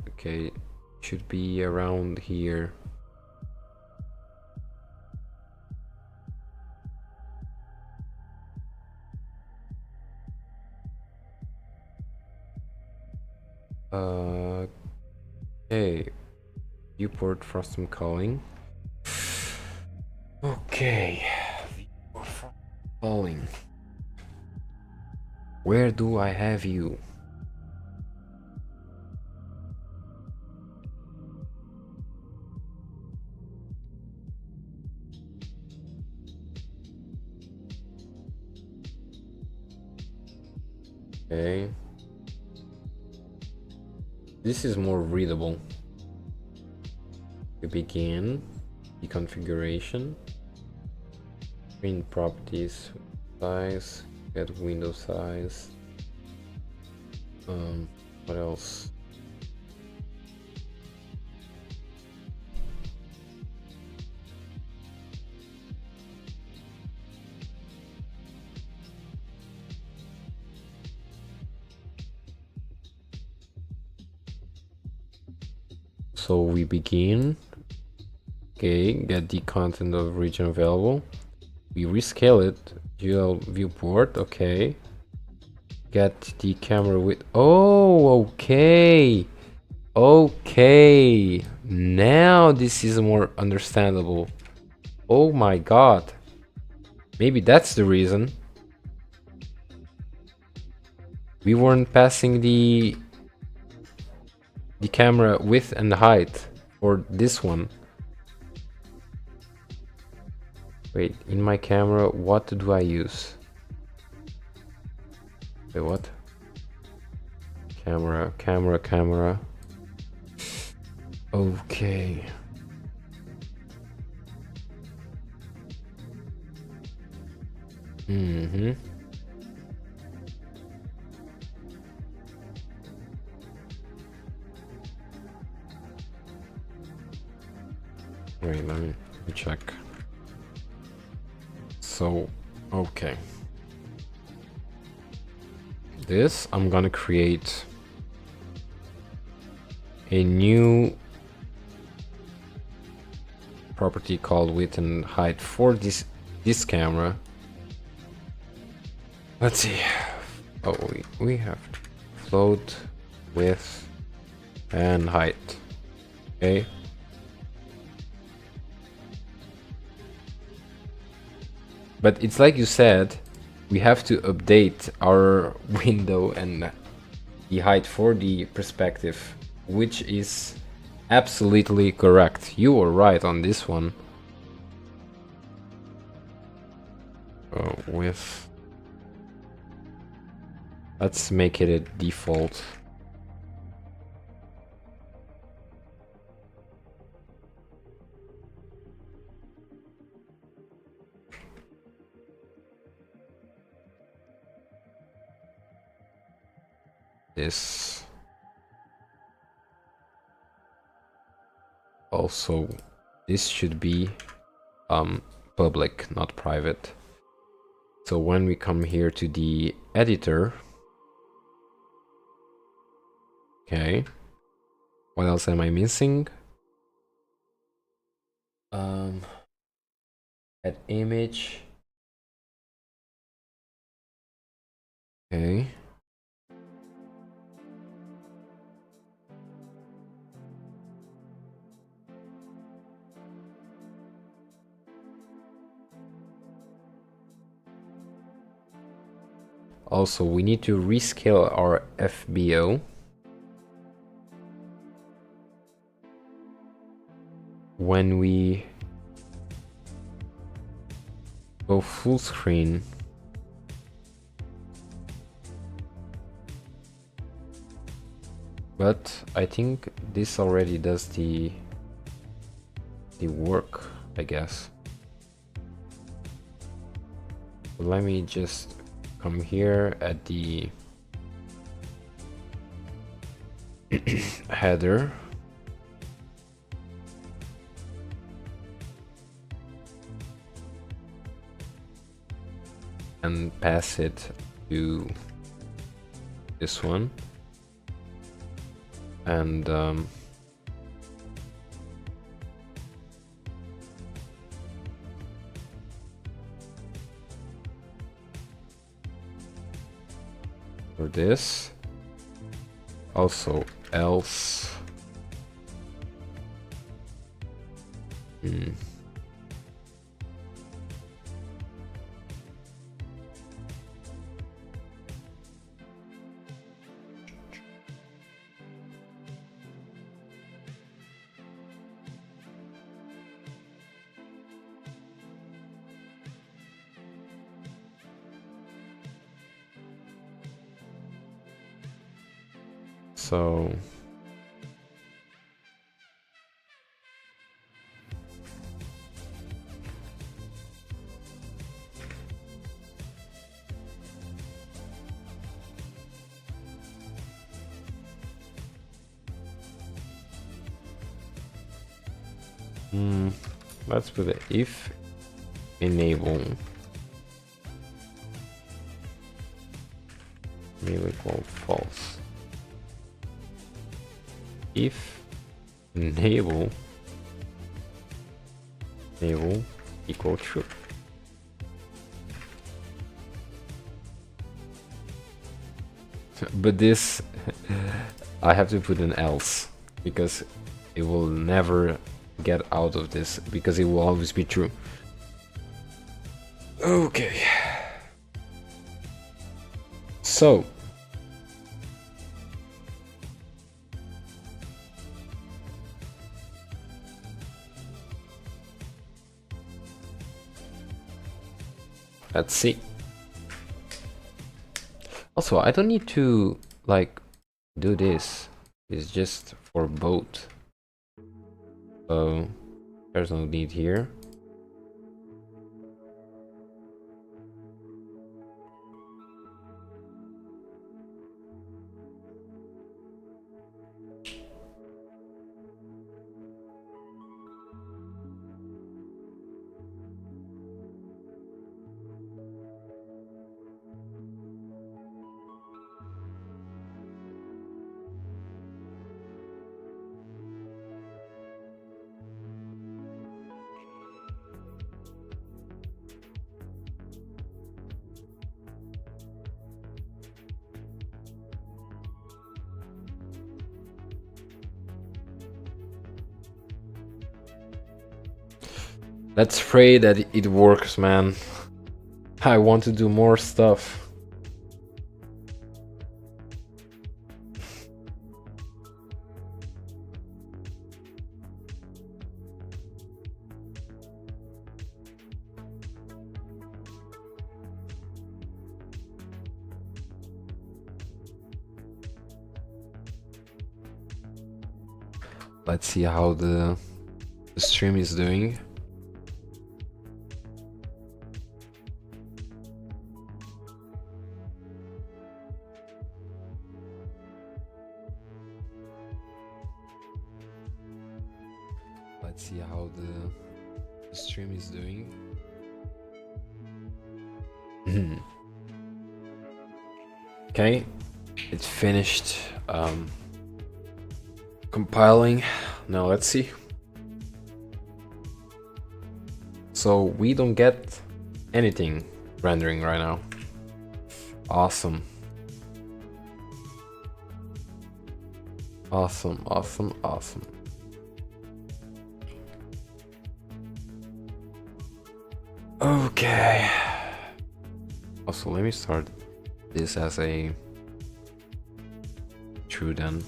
Okay, should be around here. Okay, viewport frustum calling. Okay, viewport frustum calling. Where do I have you? Okay. This is more readable. We begin the configuration. Screen properties, size, get window size. What else? So we begin. Okay, get the content of region available. We rescale it. Dual viewport. Okay. Get the camera with. Oh, okay. Okay. Now this is more understandable. Oh my god. Maybe that's the reason. We weren't passing the camera width and height for this one. Wait, in my camera, what do I use? Wait, what? Camera. Okay. Mm-hmm. Wait, let me check. So, okay. This, I'm gonna create a new property called width and height for this camera. Let's see. Oh, we have float, width, and height. Okay. But it's like you said, we have to update our window and the height for the perspective, which is absolutely correct. You were right on this one. Width. Let's make it a default. This also, this should be public, not private. So when we come here to the editor, okay, what else am I missing? Add image. Okay. Also, we need to rescale our FBO. When we go full screen, but I think this already does the work, I guess. Let me just come here at the header. And pass it to this one. And for this, also else. So let's put it if enable equal false. If enable equal true. But this I have to put an else because it will never get out of this because it will always be true. Okay. So Let's see. Also, I don't need to like do this. It's just for both. So there's no need here. Let's pray that it works, man. I want to do more stuff. Let's see how the stream is doing. Let's see how the stream is doing. Okay, it's finished compiling. Now let's see. So we don't get anything rendering right now. Awesome. Awesome, awesome, awesome. Okay. Also, let me start this as a true then.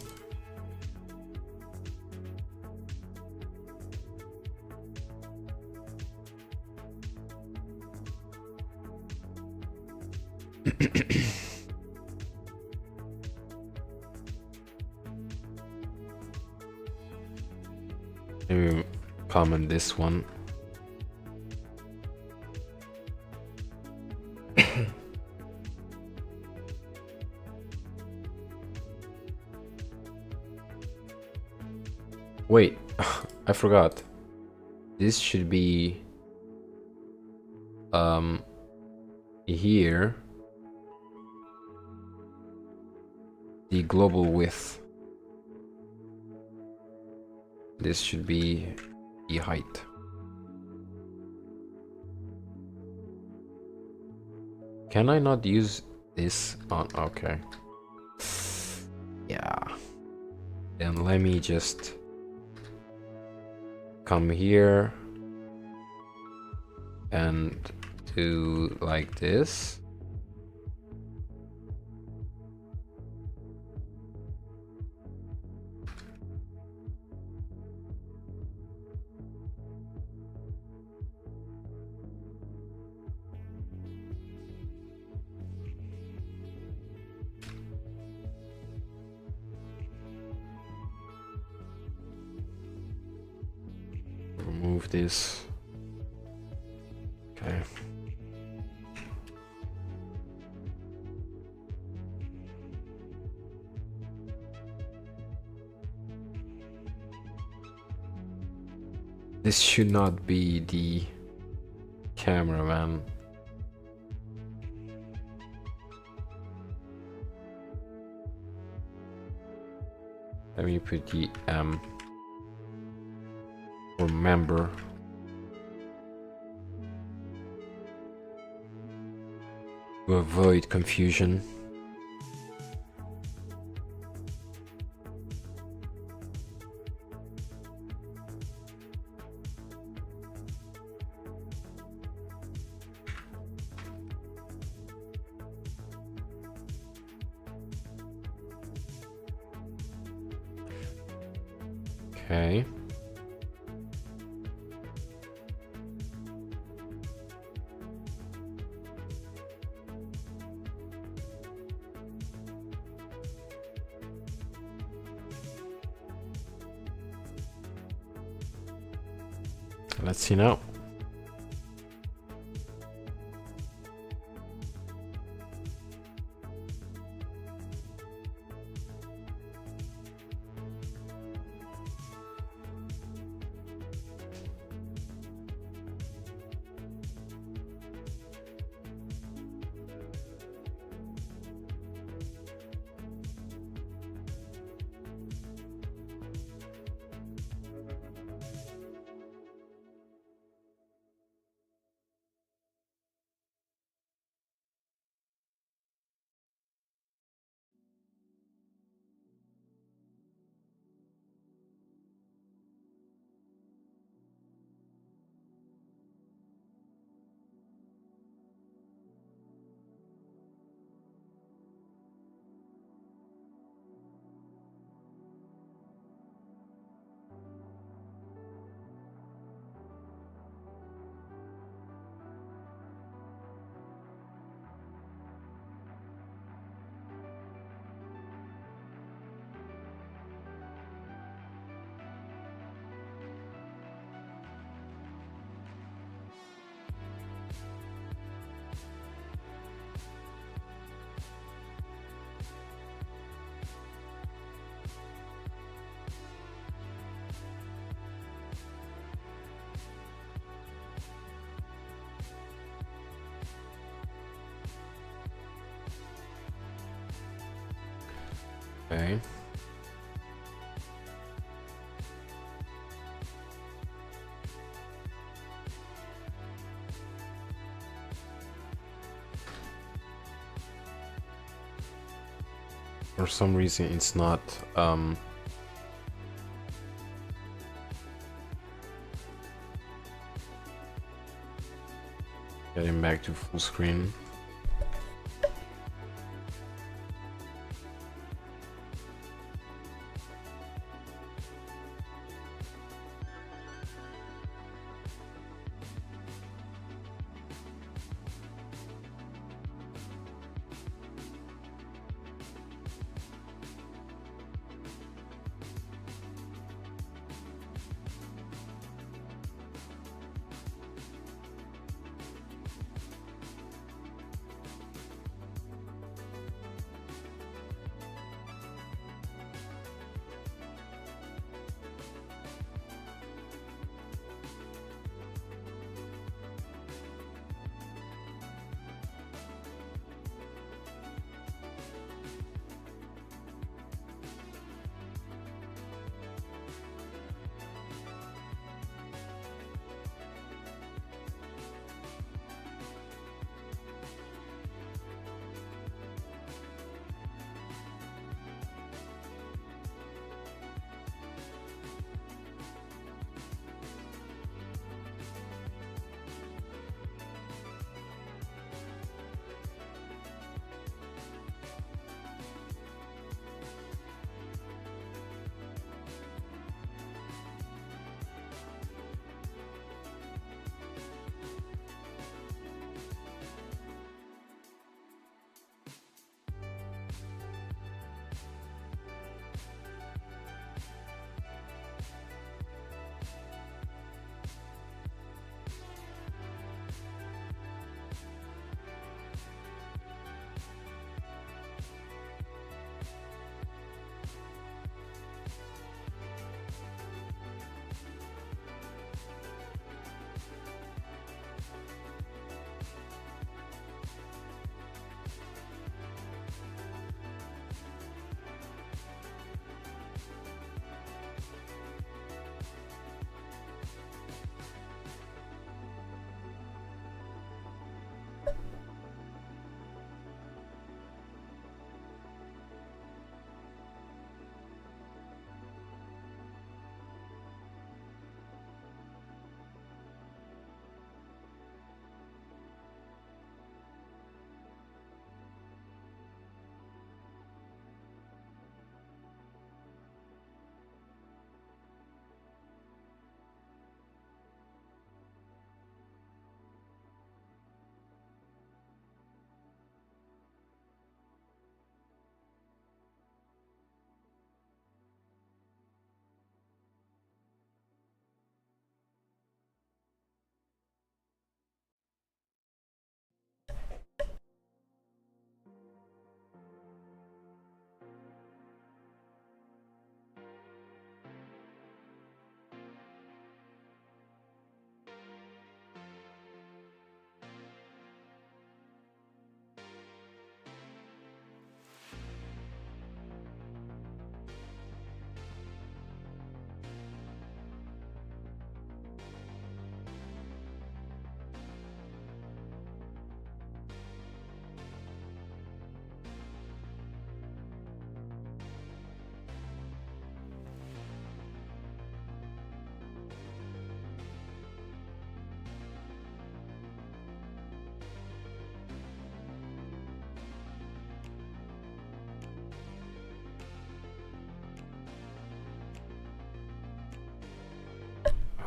Maybe comment this one. Wait, I forgot. This should be here. The global width. This should be the height. Can I not use this on? Okay. Yeah. Then let me just come here and do like this. Remove this. Okay. This should not be the cameraman. Let me put the M or member. To avoid confusion. Okay. Let's see now. Okay. For some reason it's not getting back to full screen.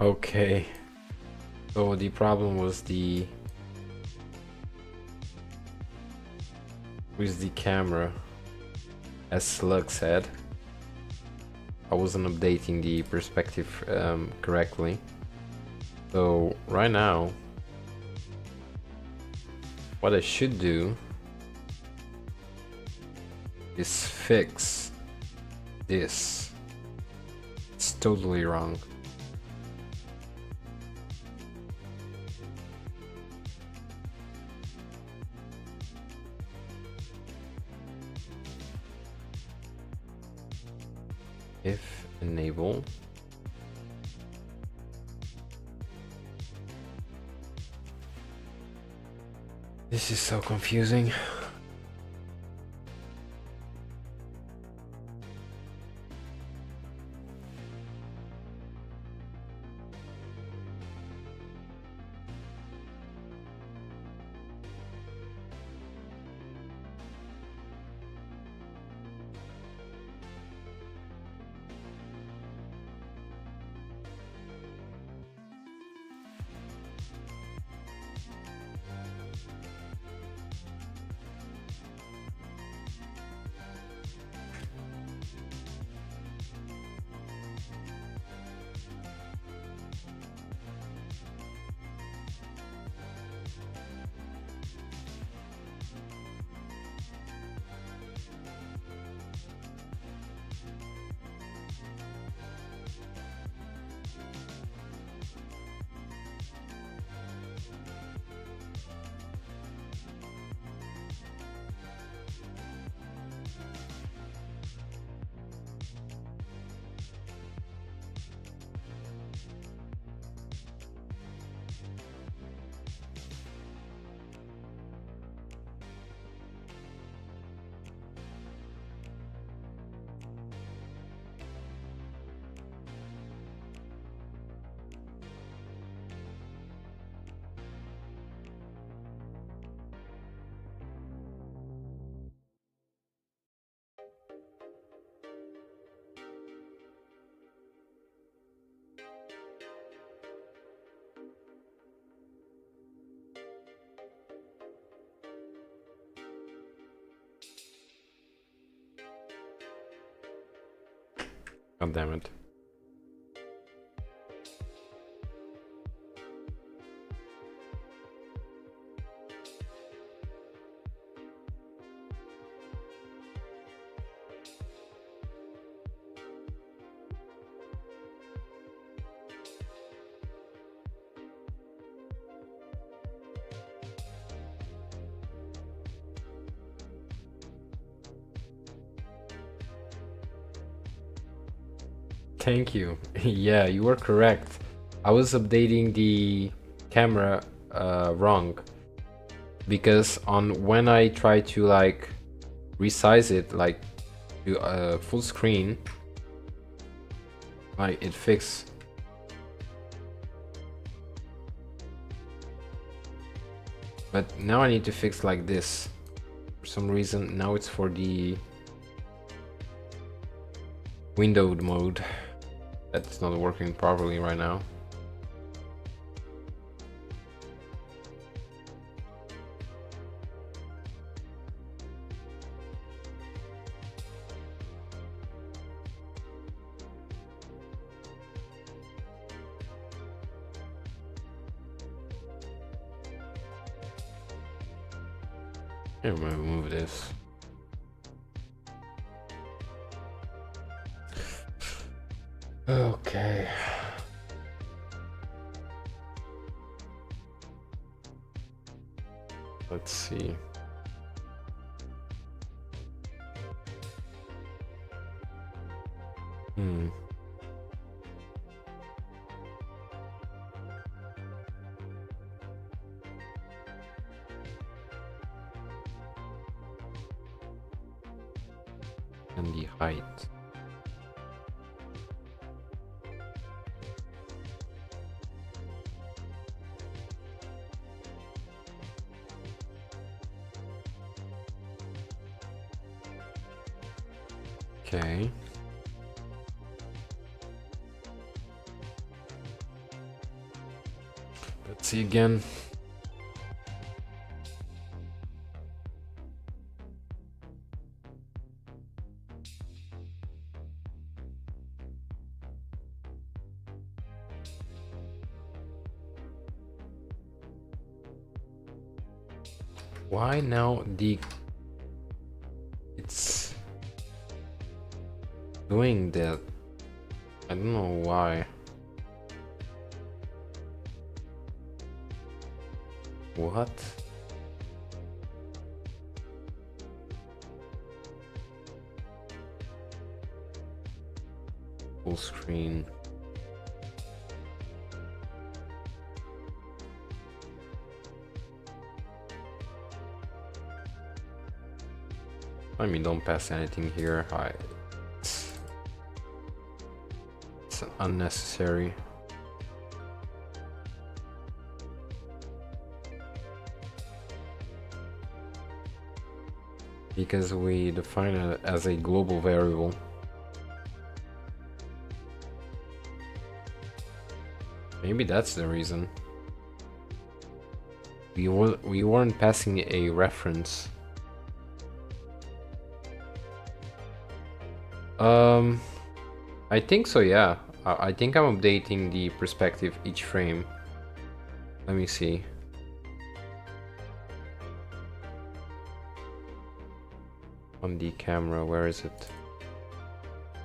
Okay. So the problem was with the camera, as Slug said. I wasn't updating the perspective correctly. So right now, what I should do is fix this. It's totally wrong. If enable, this is so confusing. God damn it. Thank you. Yeah, you were correct. I was updating the camera wrong because on when I try to like resize it like to full screen, like it fixed. But now I need to fix like this. For some reason now it's for the windowed mode. That's not working properly right now. I'm gonna remove this. Okay. Let's see. And the height. Okay. Let's see again. Why now it's doing that? I don't know why. What? Full screen. I mean, don't pass anything here. It's unnecessary. Because we define it as a global variable. Maybe that's the reason. We weren't passing a reference. I think so, yeah. I think I'm updating the perspective each frame. Let me see. On the camera, where is it?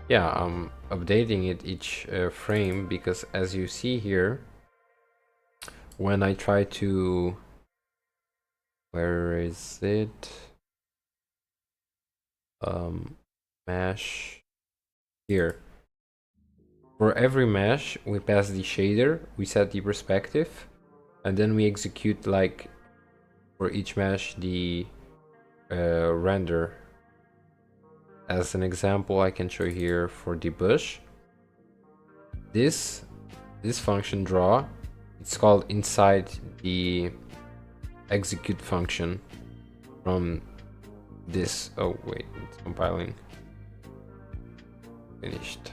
Yeah, I'm updating it each frame because as you see here, when I try to... Where is it? Mesh. Here. For every mesh, we pass the shader, we set the perspective, and then we execute, like, for each mesh, the render. As an example, I can show here for the bush. This function draw, it's called inside the execute function from this. Oh wait, it's compiling. Finished.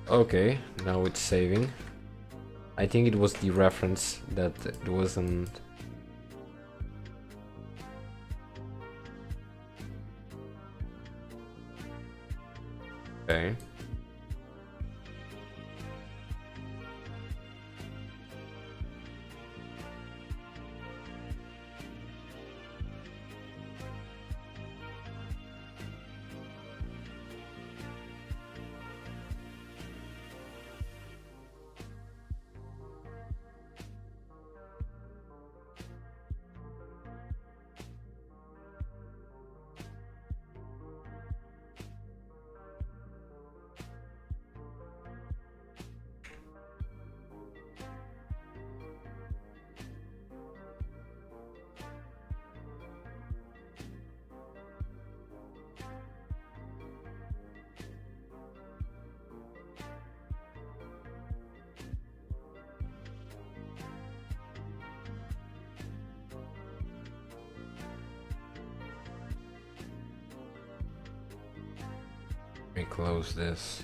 Okay, now it's saving. I think it was the reference that it wasn't. Okay. Let me close this.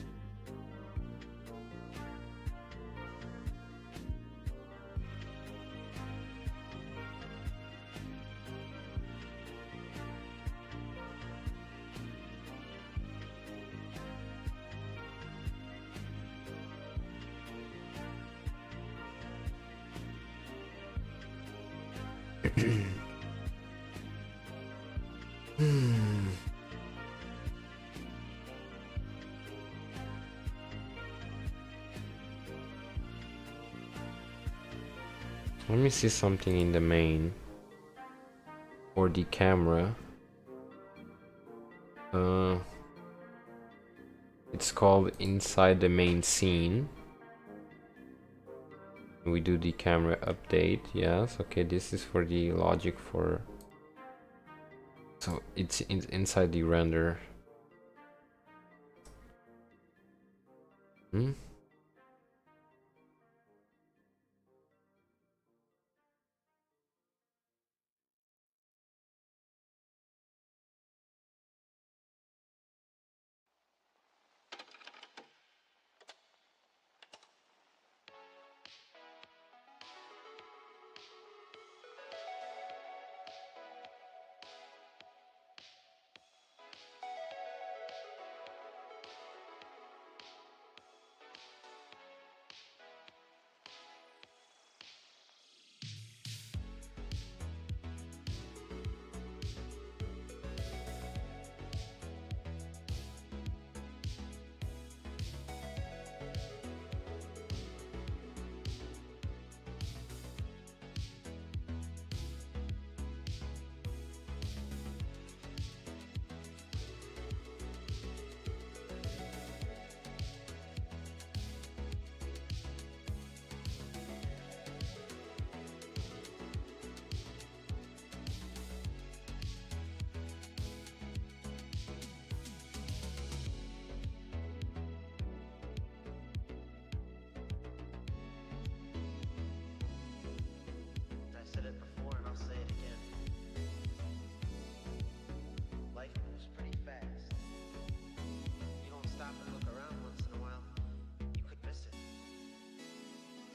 Let me see something in the main or the camera. It's called inside the main scene. We do the camera update. Yes, okay, this is for the logic for, so it's inside the render.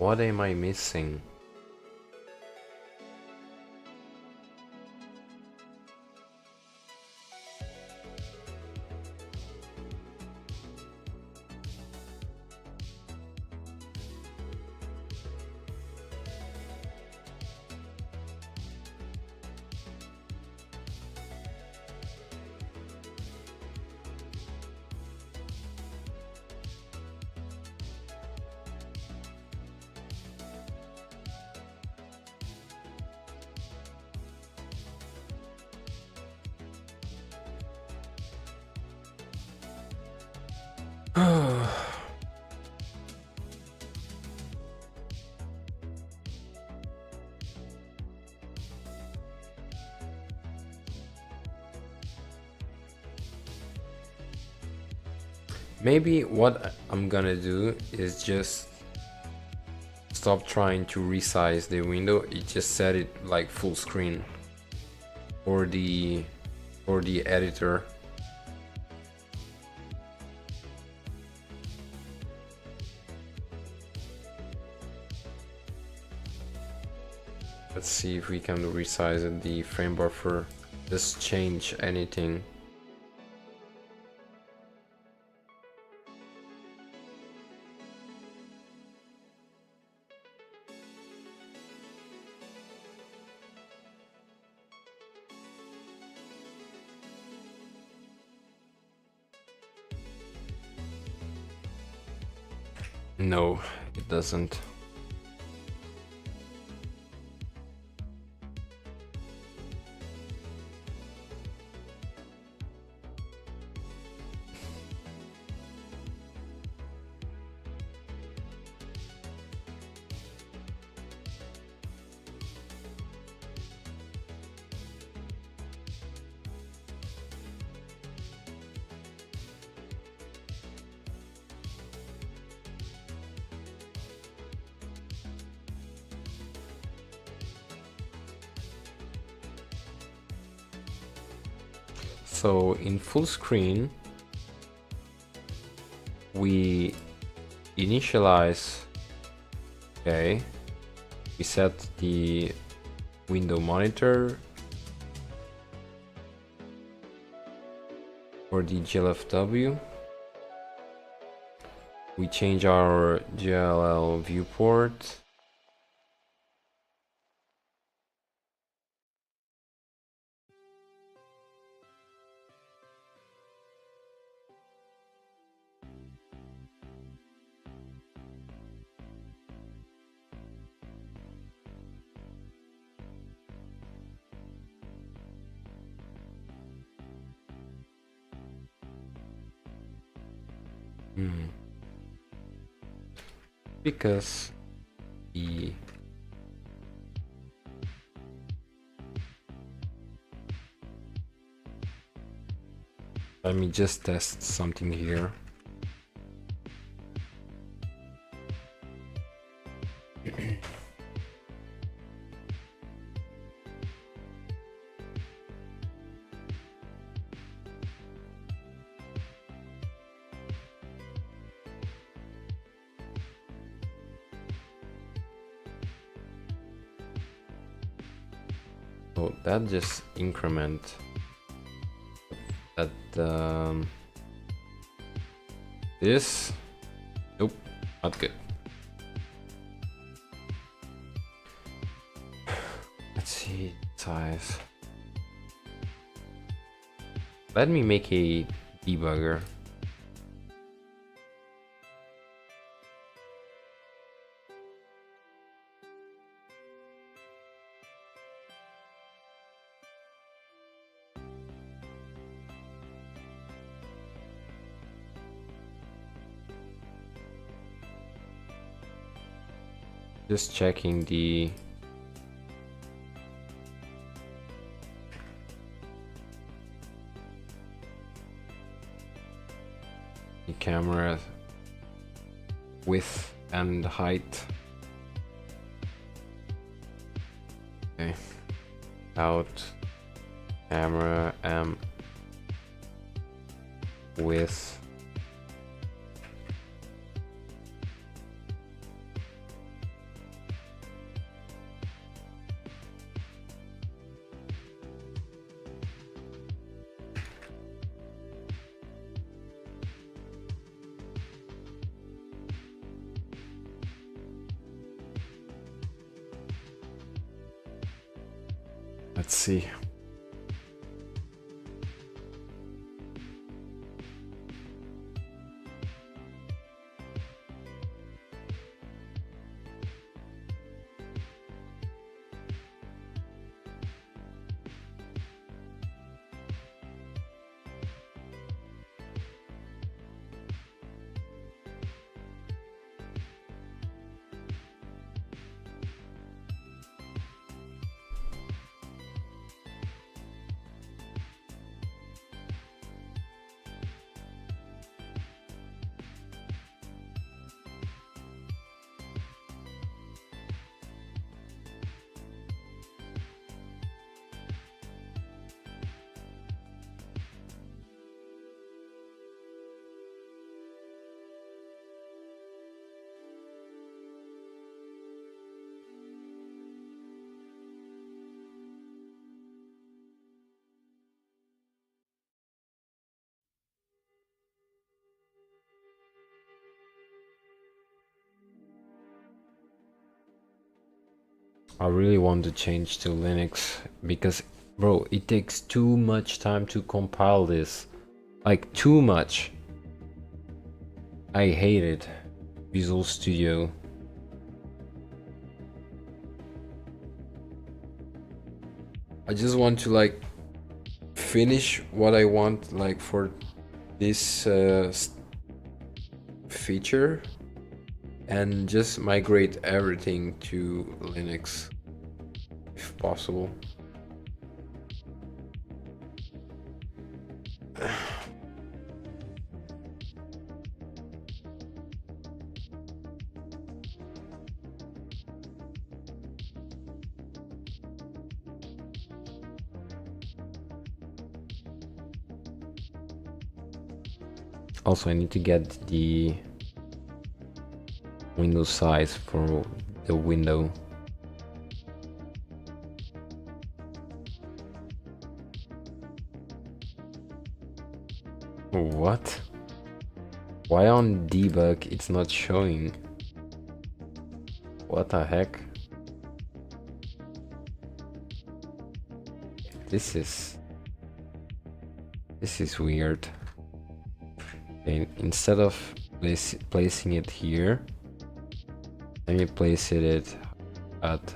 What am I missing? Maybe what I'm gonna do is just stop trying to resize the window. It just set it like full screen for the editor. Let's see if we can resize it, the frame buffer. Just change anything. No, it doesn't. So in full screen, we initialize, okay, we set the window monitor for the GLFW. We change our GLL viewport. Because the let me just test something here. So that just increment that this, nope, not good. Let's see size. Let me make a debugger. Just checking the camera width and height. Okay, out camera width. Let's see. I really want to change to Linux because, bro, it takes too much time to compile this. Like, too much. I hate it. Visual Studio. I just want to, like, finish what I want, like, for this feature and just migrate everything to Linux if possible. Also, I need to get the window size for the window. What? Why on debug it's not showing? What the heck? This is weird. Okay, instead of placing it here, let me place it at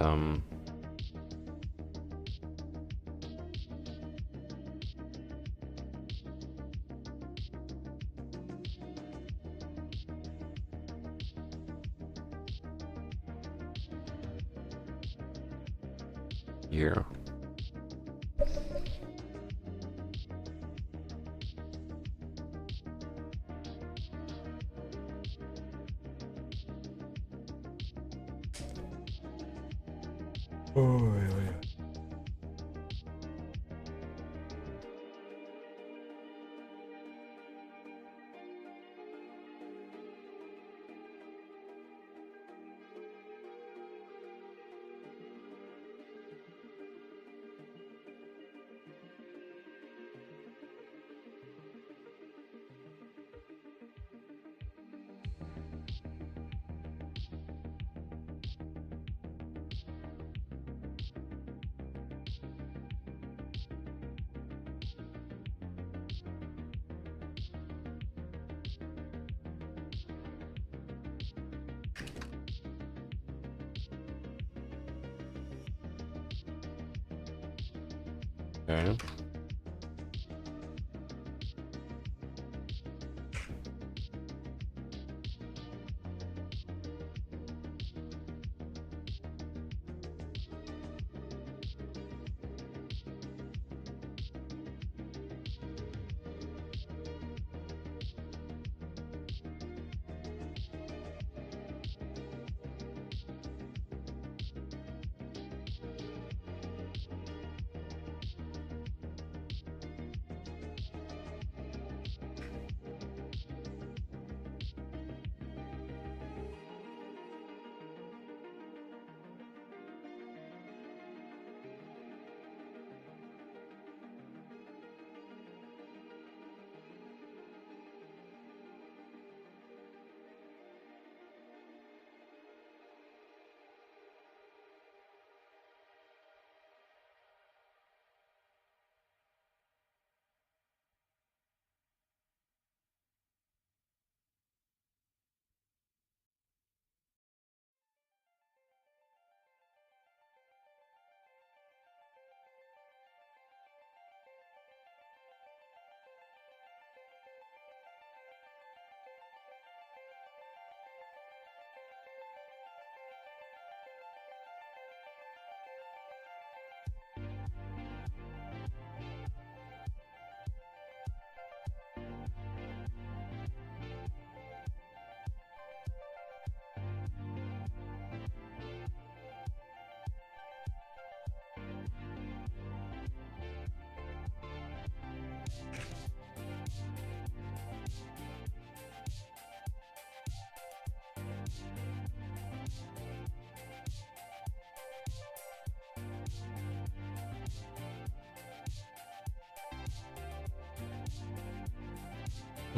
here. Oh, yeah. Okay.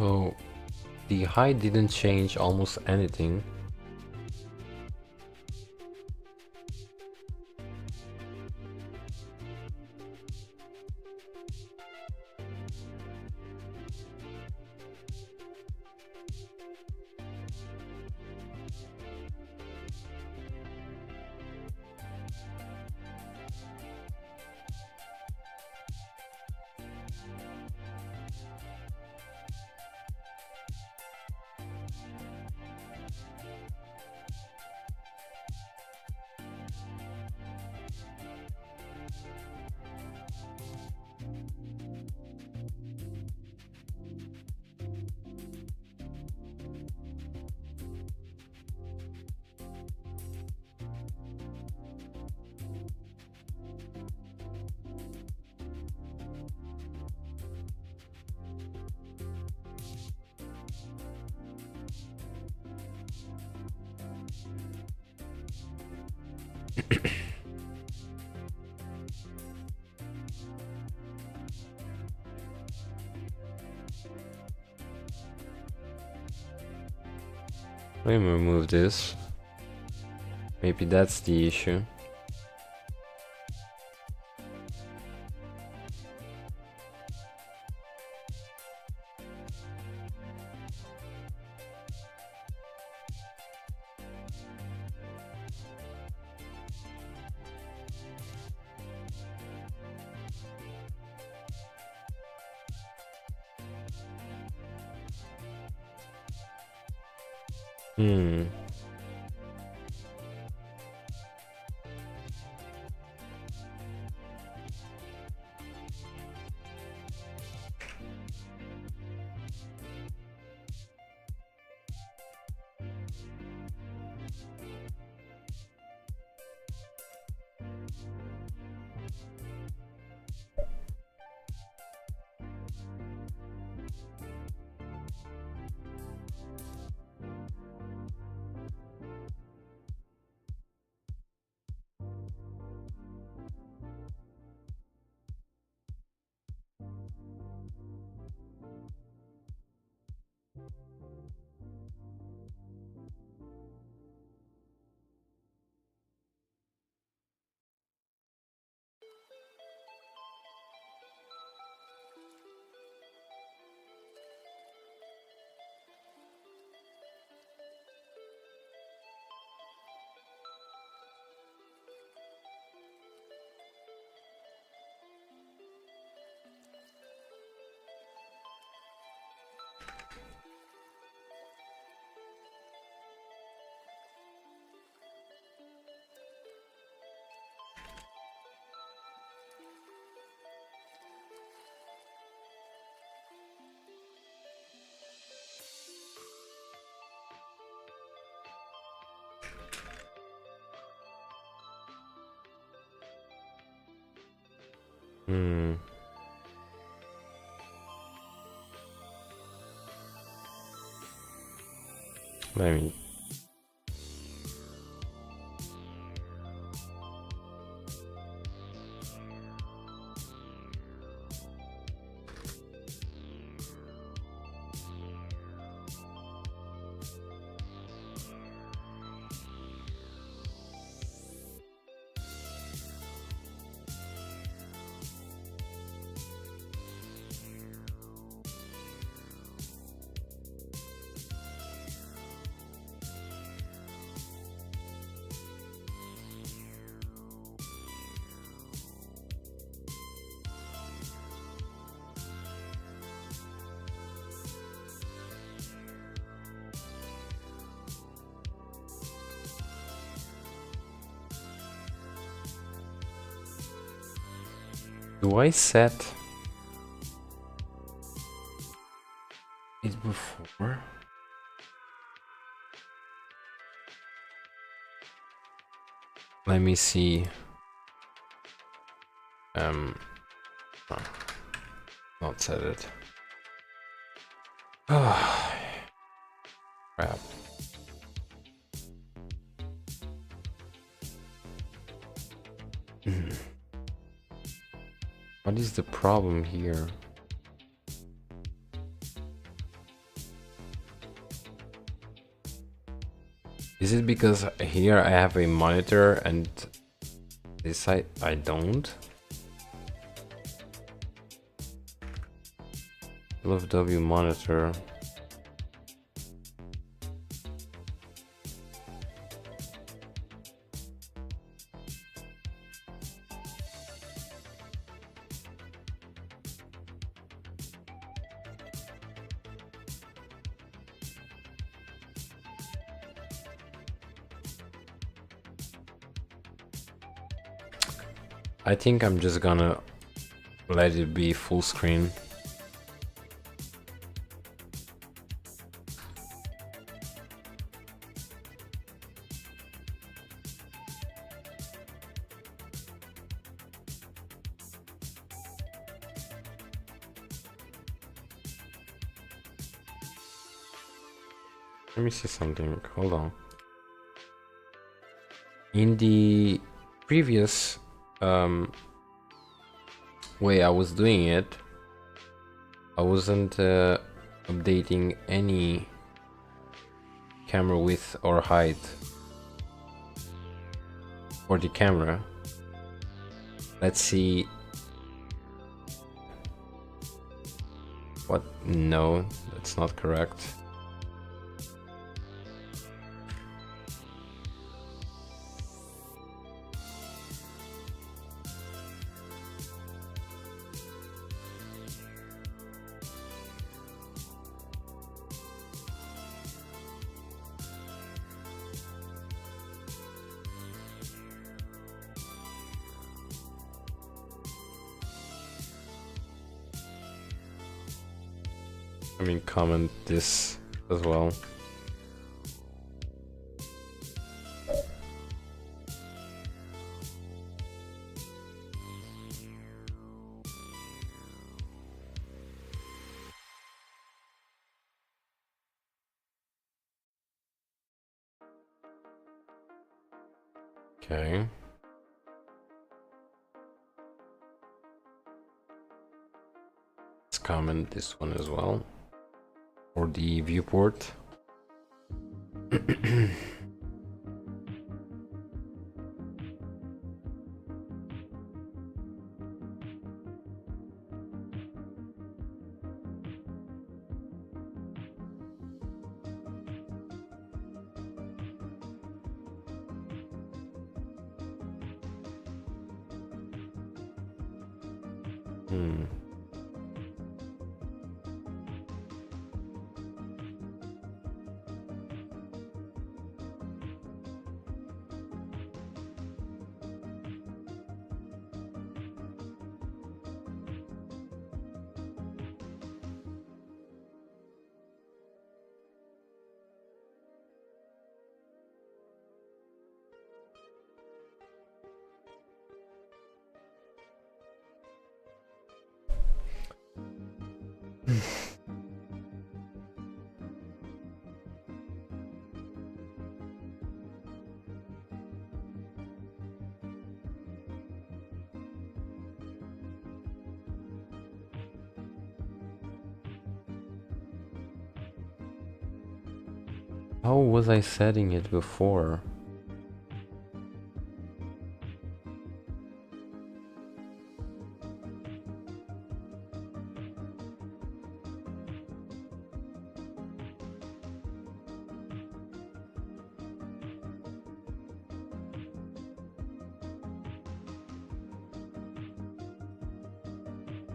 So the height didn't change almost anything. Let me remove this. Maybe that's the issue. Hmm. Hmm. Let me. Do I set it before? Let me see. Oh, not set it. Oh, crap. What is the problem here? Is it because here I have a monitor and this side I don't? LFW monitor. I think I'm just gonna let it be full screen. Let me see something. Hold on. In the previous way I was doing it, I wasn't updating any camera width or height for the camera. Let's see. What? No, that's not correct. I mean, comment this as well. Okay. Let's comment this one as well. For the viewport. How was I setting it before?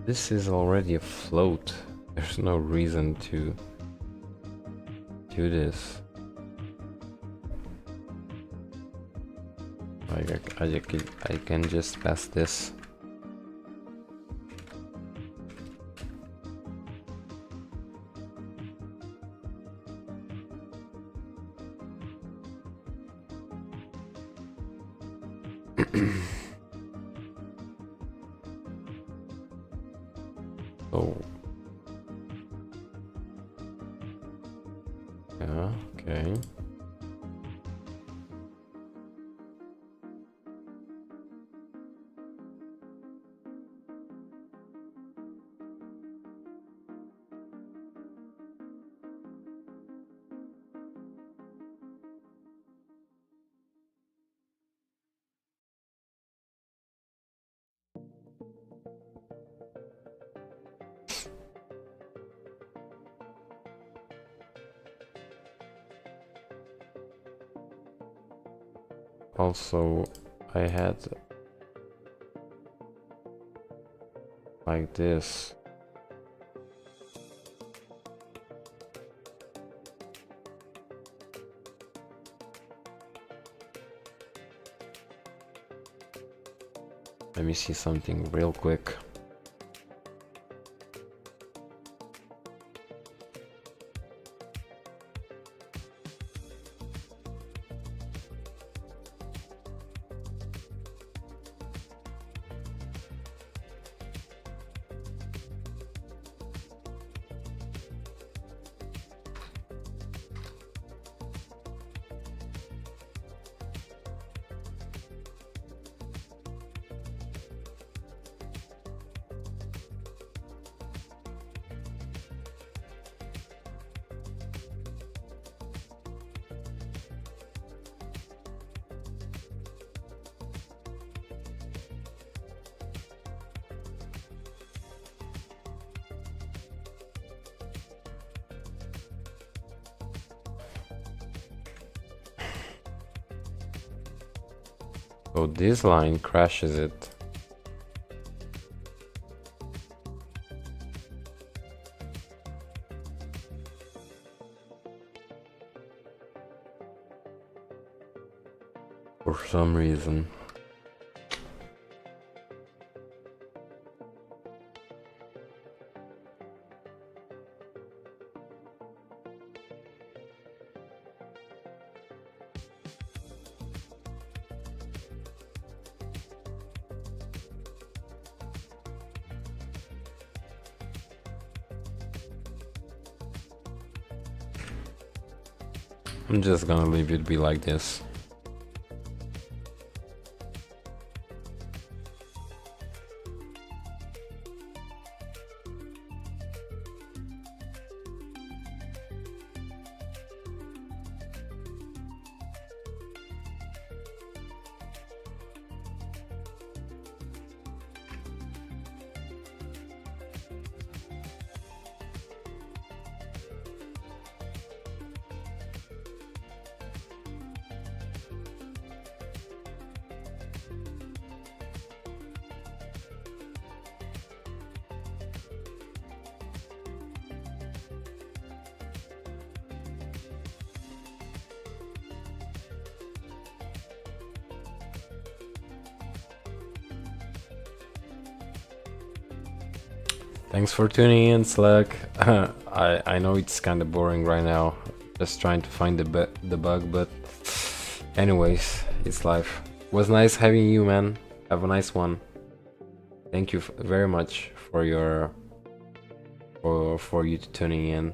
This is already a float. There's no reason to do this. I can just pass this. Oh. Yeah, okay. Also, I had like this. Let me see something real quick. So this line crashes it. For some reason. I'm just gonna leave it be like this. Thanks for tuning in, Slack. I know it's kind of boring right now, just trying to find the bug, but anyways, it's life. Was nice having you, man. Have a nice one. Thank you very much for your for you tuning in.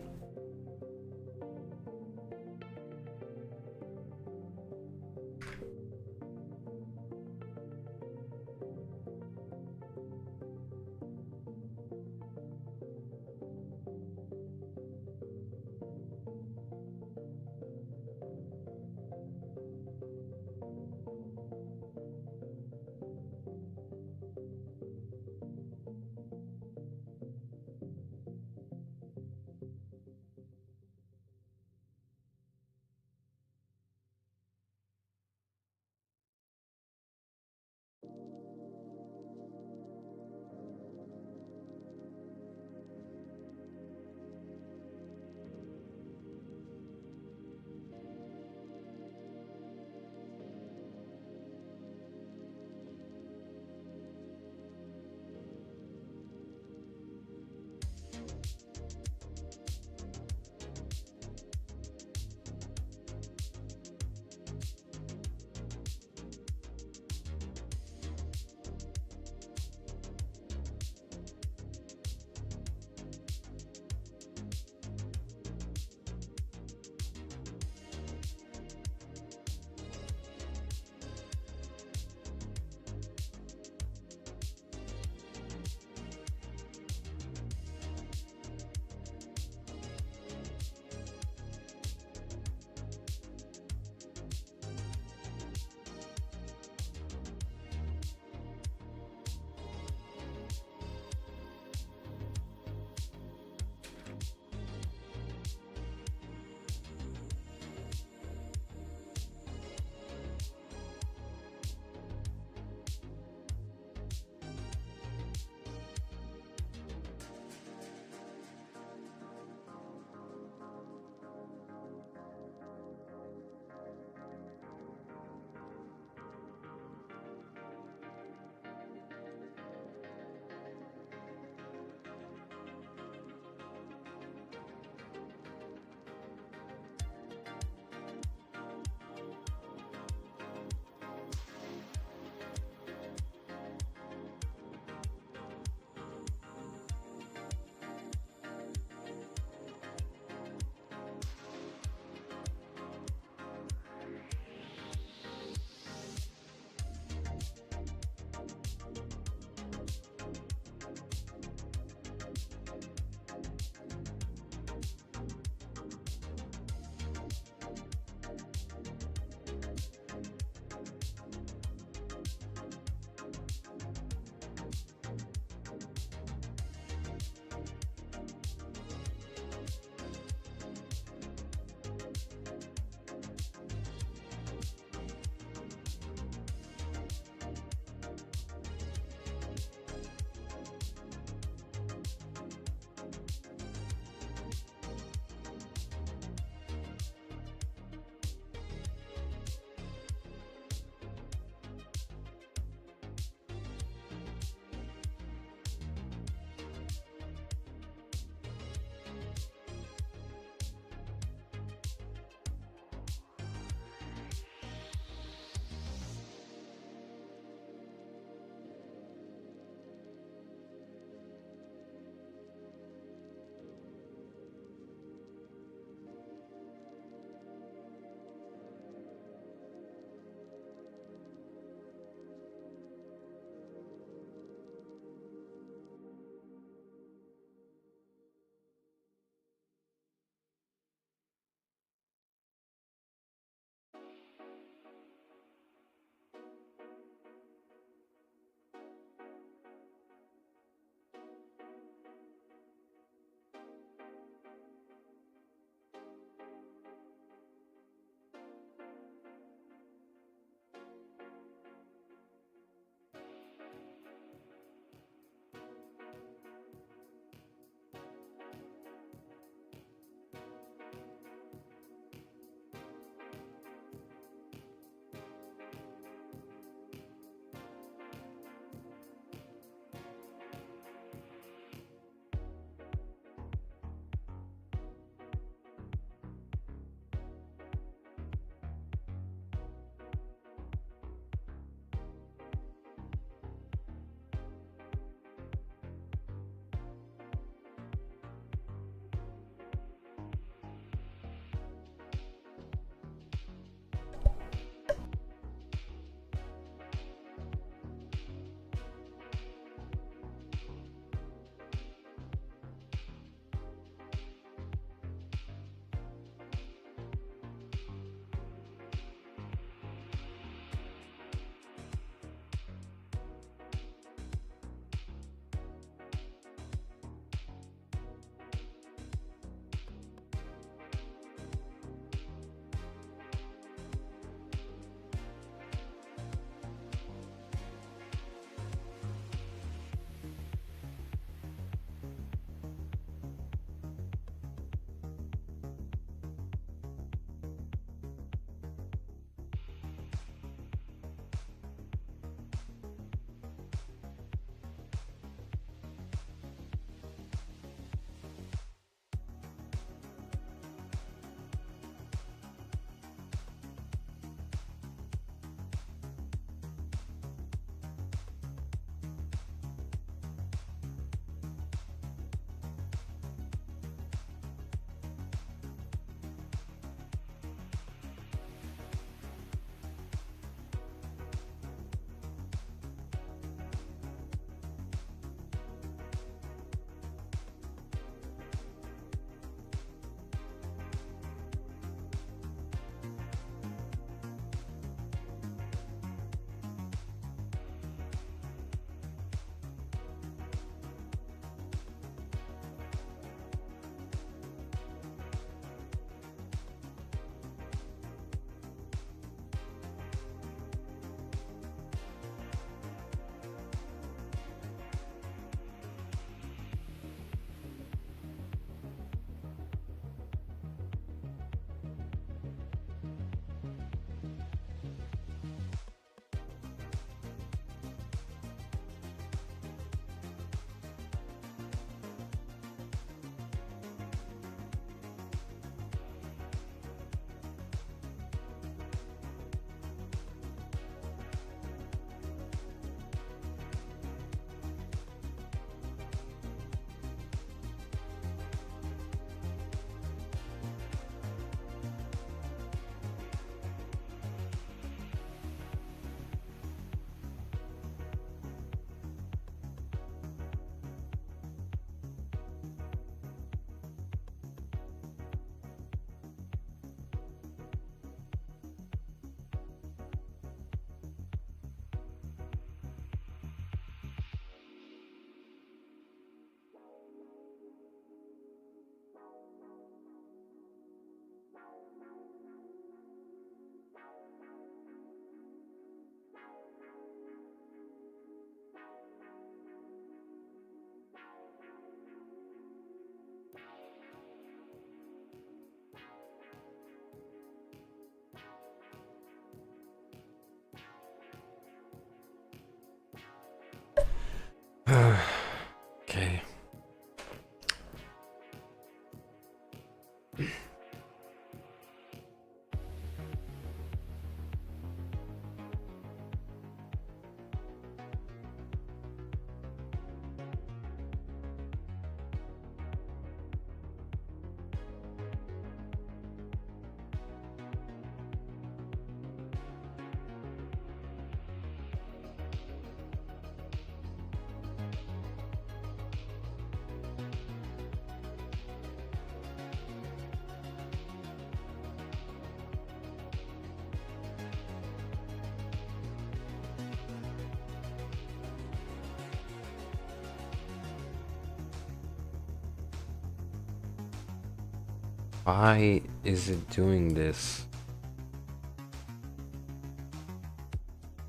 Why is it doing this?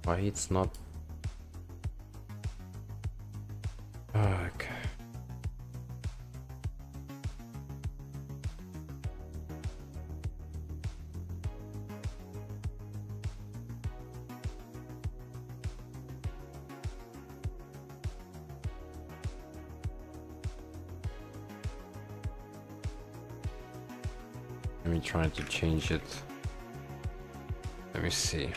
Why it's not... Okay. Let me try to change it. Let me see.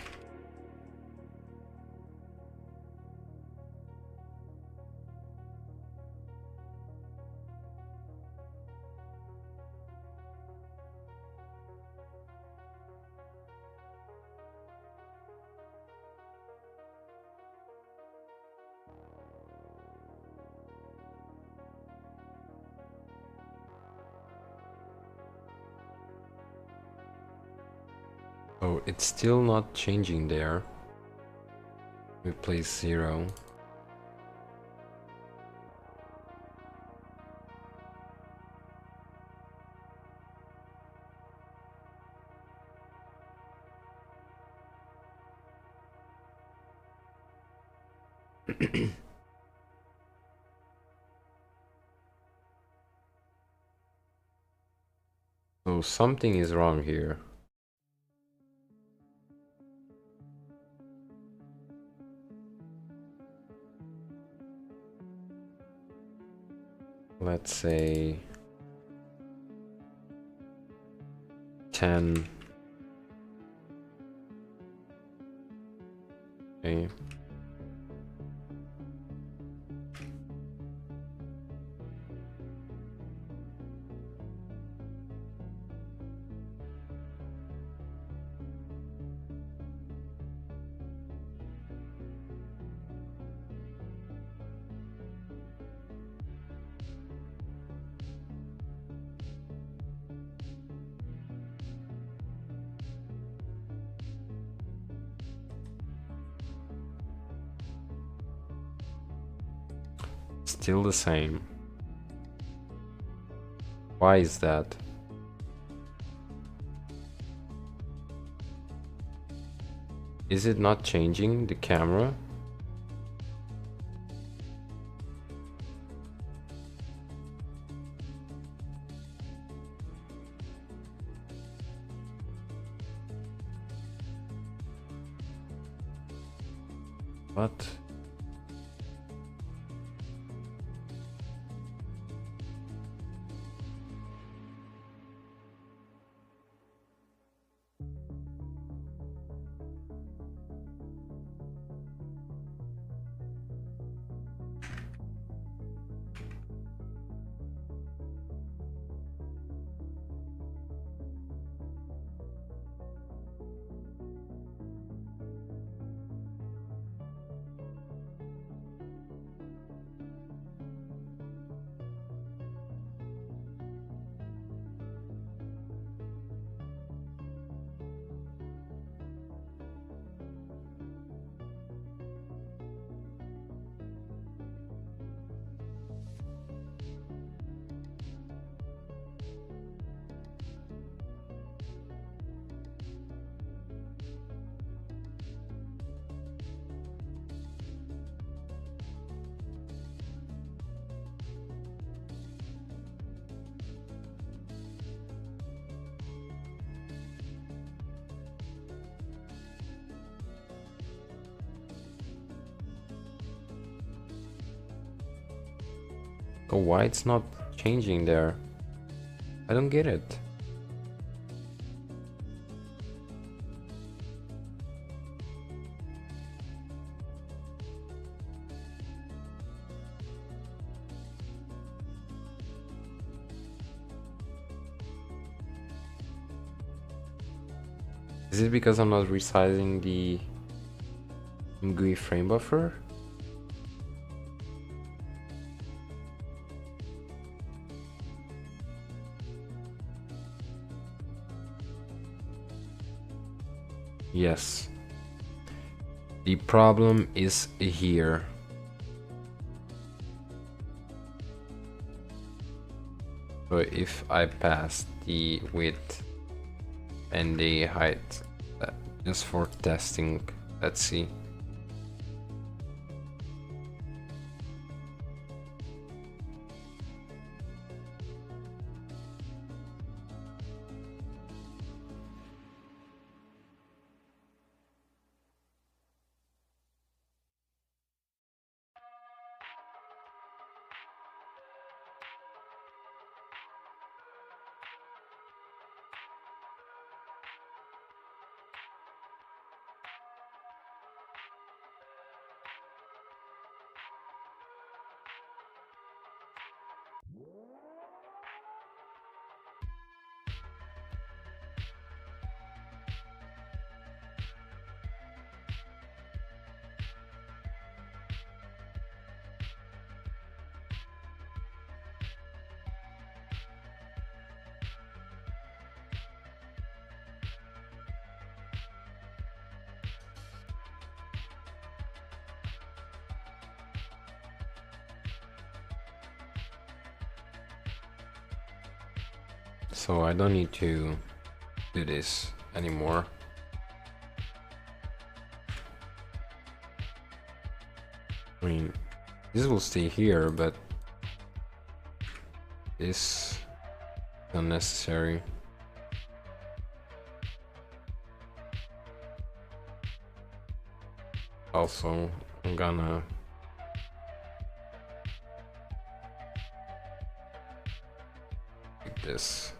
Oh, it's still not changing there. Replace 0. So something is wrong here. Let's say 10. Okay. Still the same. Why is that? Is it not changing the camera? What? Oh, why it's not changing there? I don't get it. Is it because I'm not resizing the GUI frame buffer? Yes. The problem is here. So if I pass the width and the height, just for testing, let's see. So I don't need to do this anymore. I mean, this will stay here, but this is unnecessary. Also, I'm gonna like this.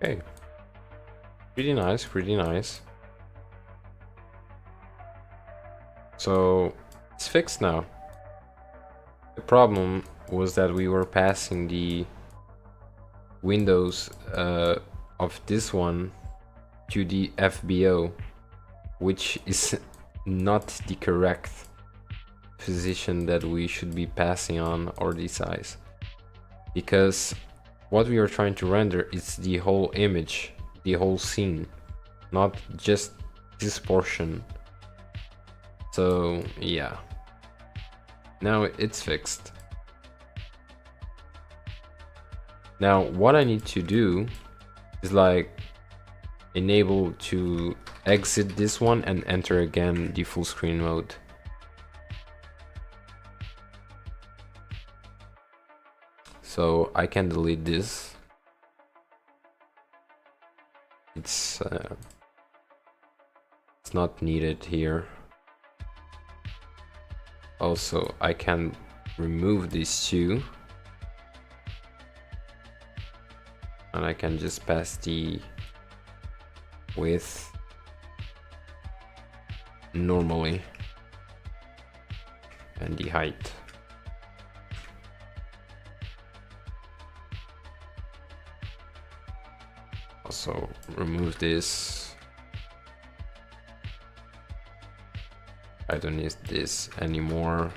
Okay, pretty nice, pretty nice. So it's fixed now. The problem was that we were passing the windows of this one to the FBO, which is not the correct position that we should be passing on, or the size, because what we are trying to render is the whole image, the whole scene, not just this portion. So yeah, now it's fixed. Now what I need to do is like enable to exit this one and enter again the full screen mode. So I can delete this. It's not needed here. Also, I can remove these two, and I can just pass the width normally and the height. Also remove this. I don't need this anymore.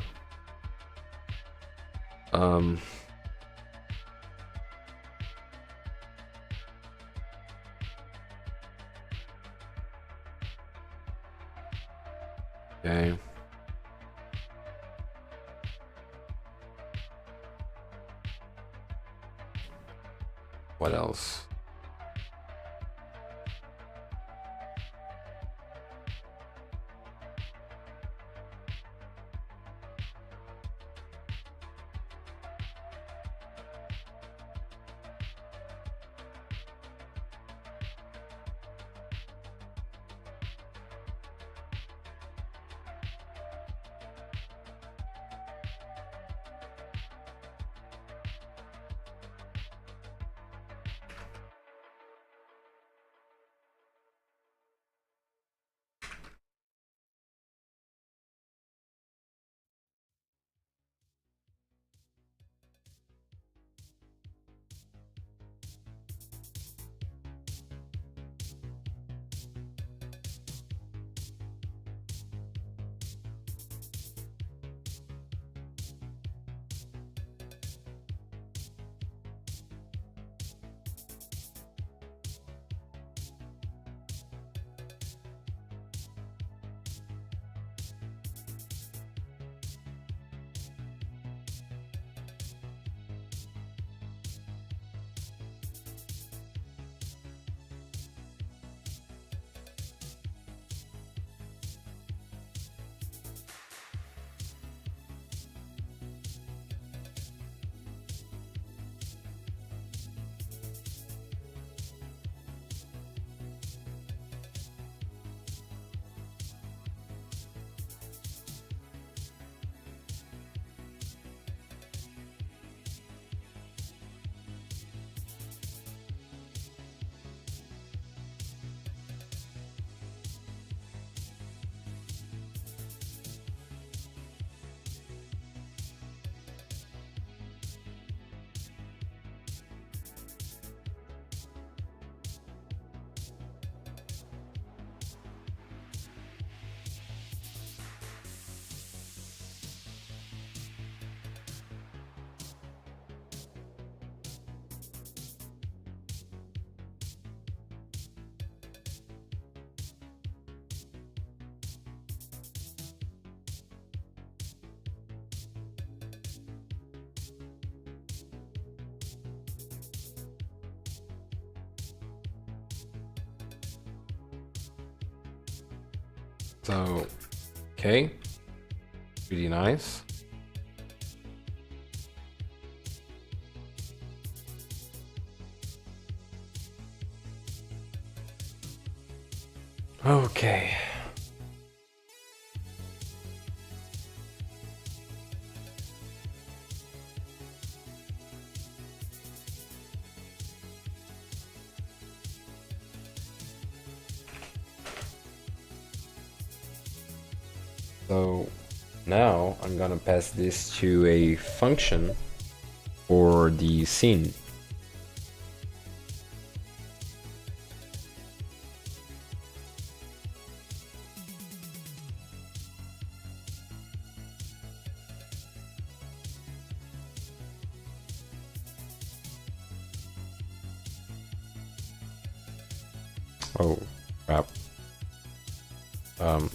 Okay. What else? So, okay, really nice. Okay. So now I'm gonna pass this to a function for the scene. Oh, crap. Um,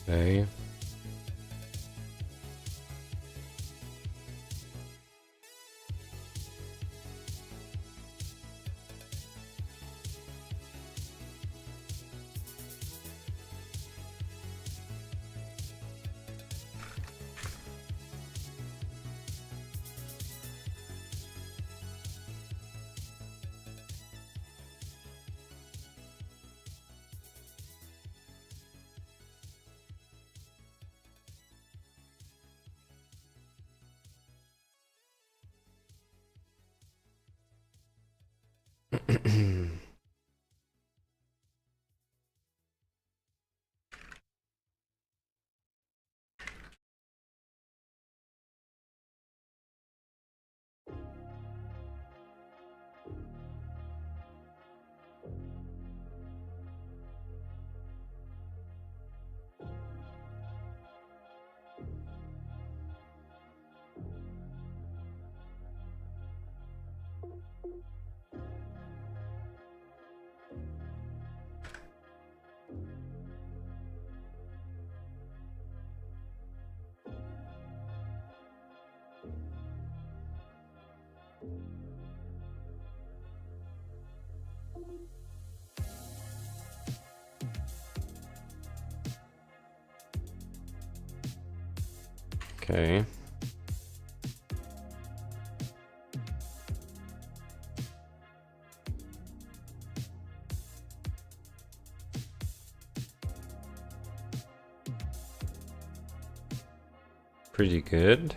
okay. Okay. Pretty good.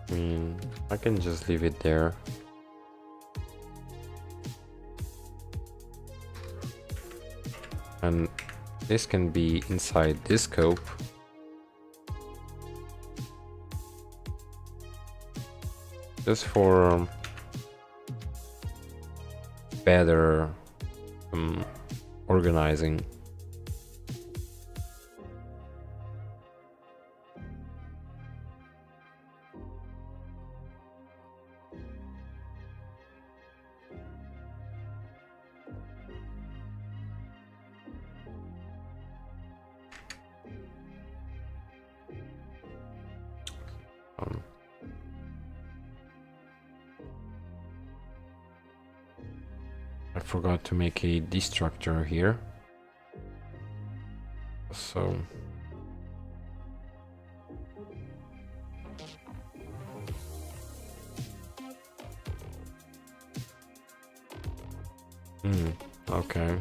I mean, I can just leave it there. And this can be inside this scope. Just for better organizing. I forgot to make a destructor here. So okay.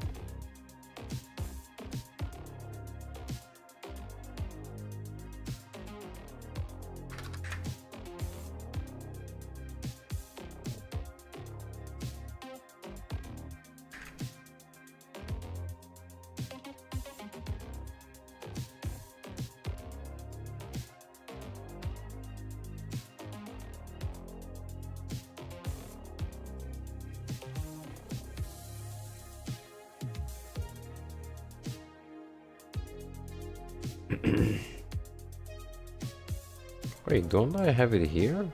Wait, don't I have it here?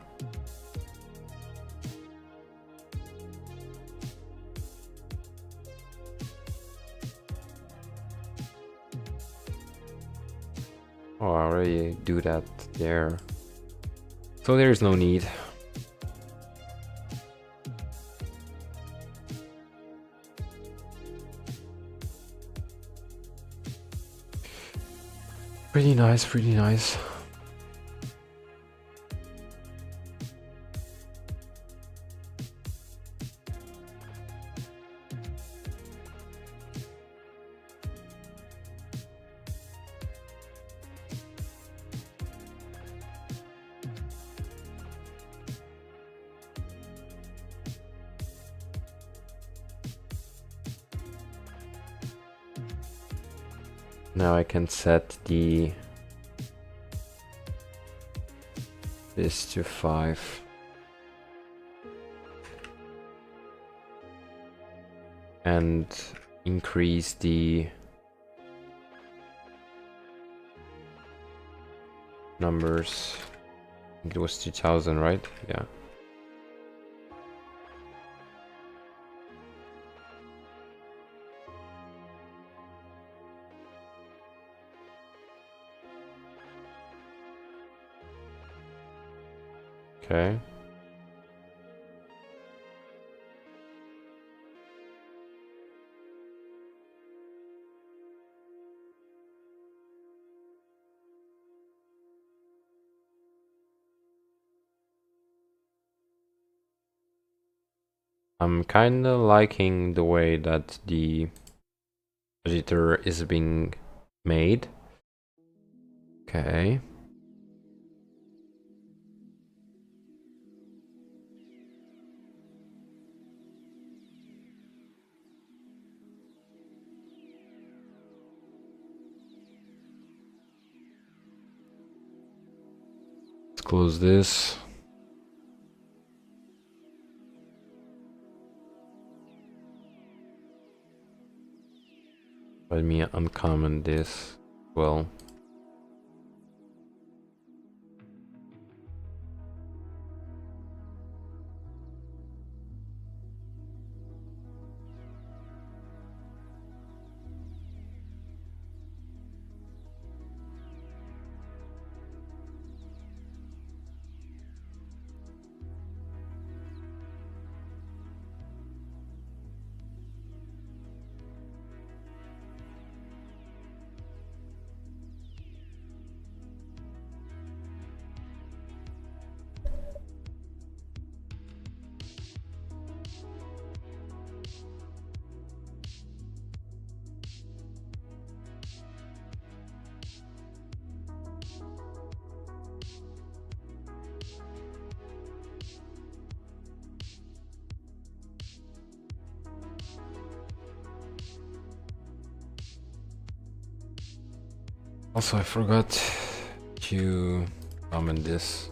Oh, I already do that there. So there's no need. Pretty nice, pretty nice. Now I can set this to 5. And increase the numbers. I think it was 2000, right? Yeah. Okay. I'm kinda liking the way that the editor is being made. Okay. Let's close this. Let me uncomment this as well. Also, I forgot to comment this.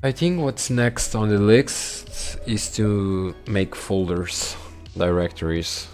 I think what's next on the list is to make folders, directories.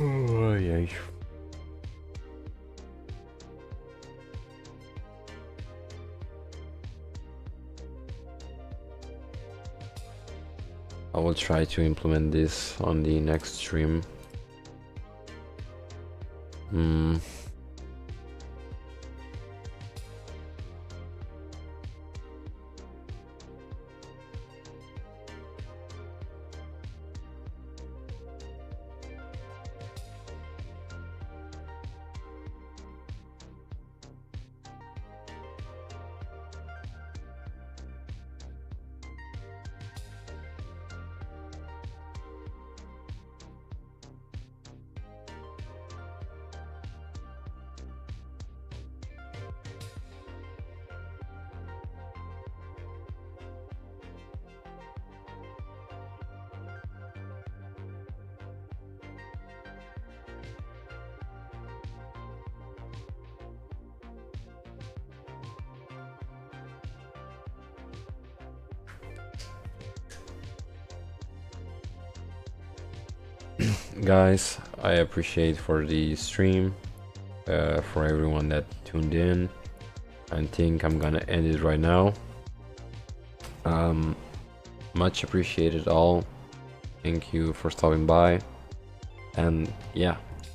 Oh, yeah. I will try to implement this on the next stream. Guys, I appreciate for the stream, for everyone that tuned in. I think I'm gonna end it right now. Much appreciated all. Thank you for stopping by, and yeah,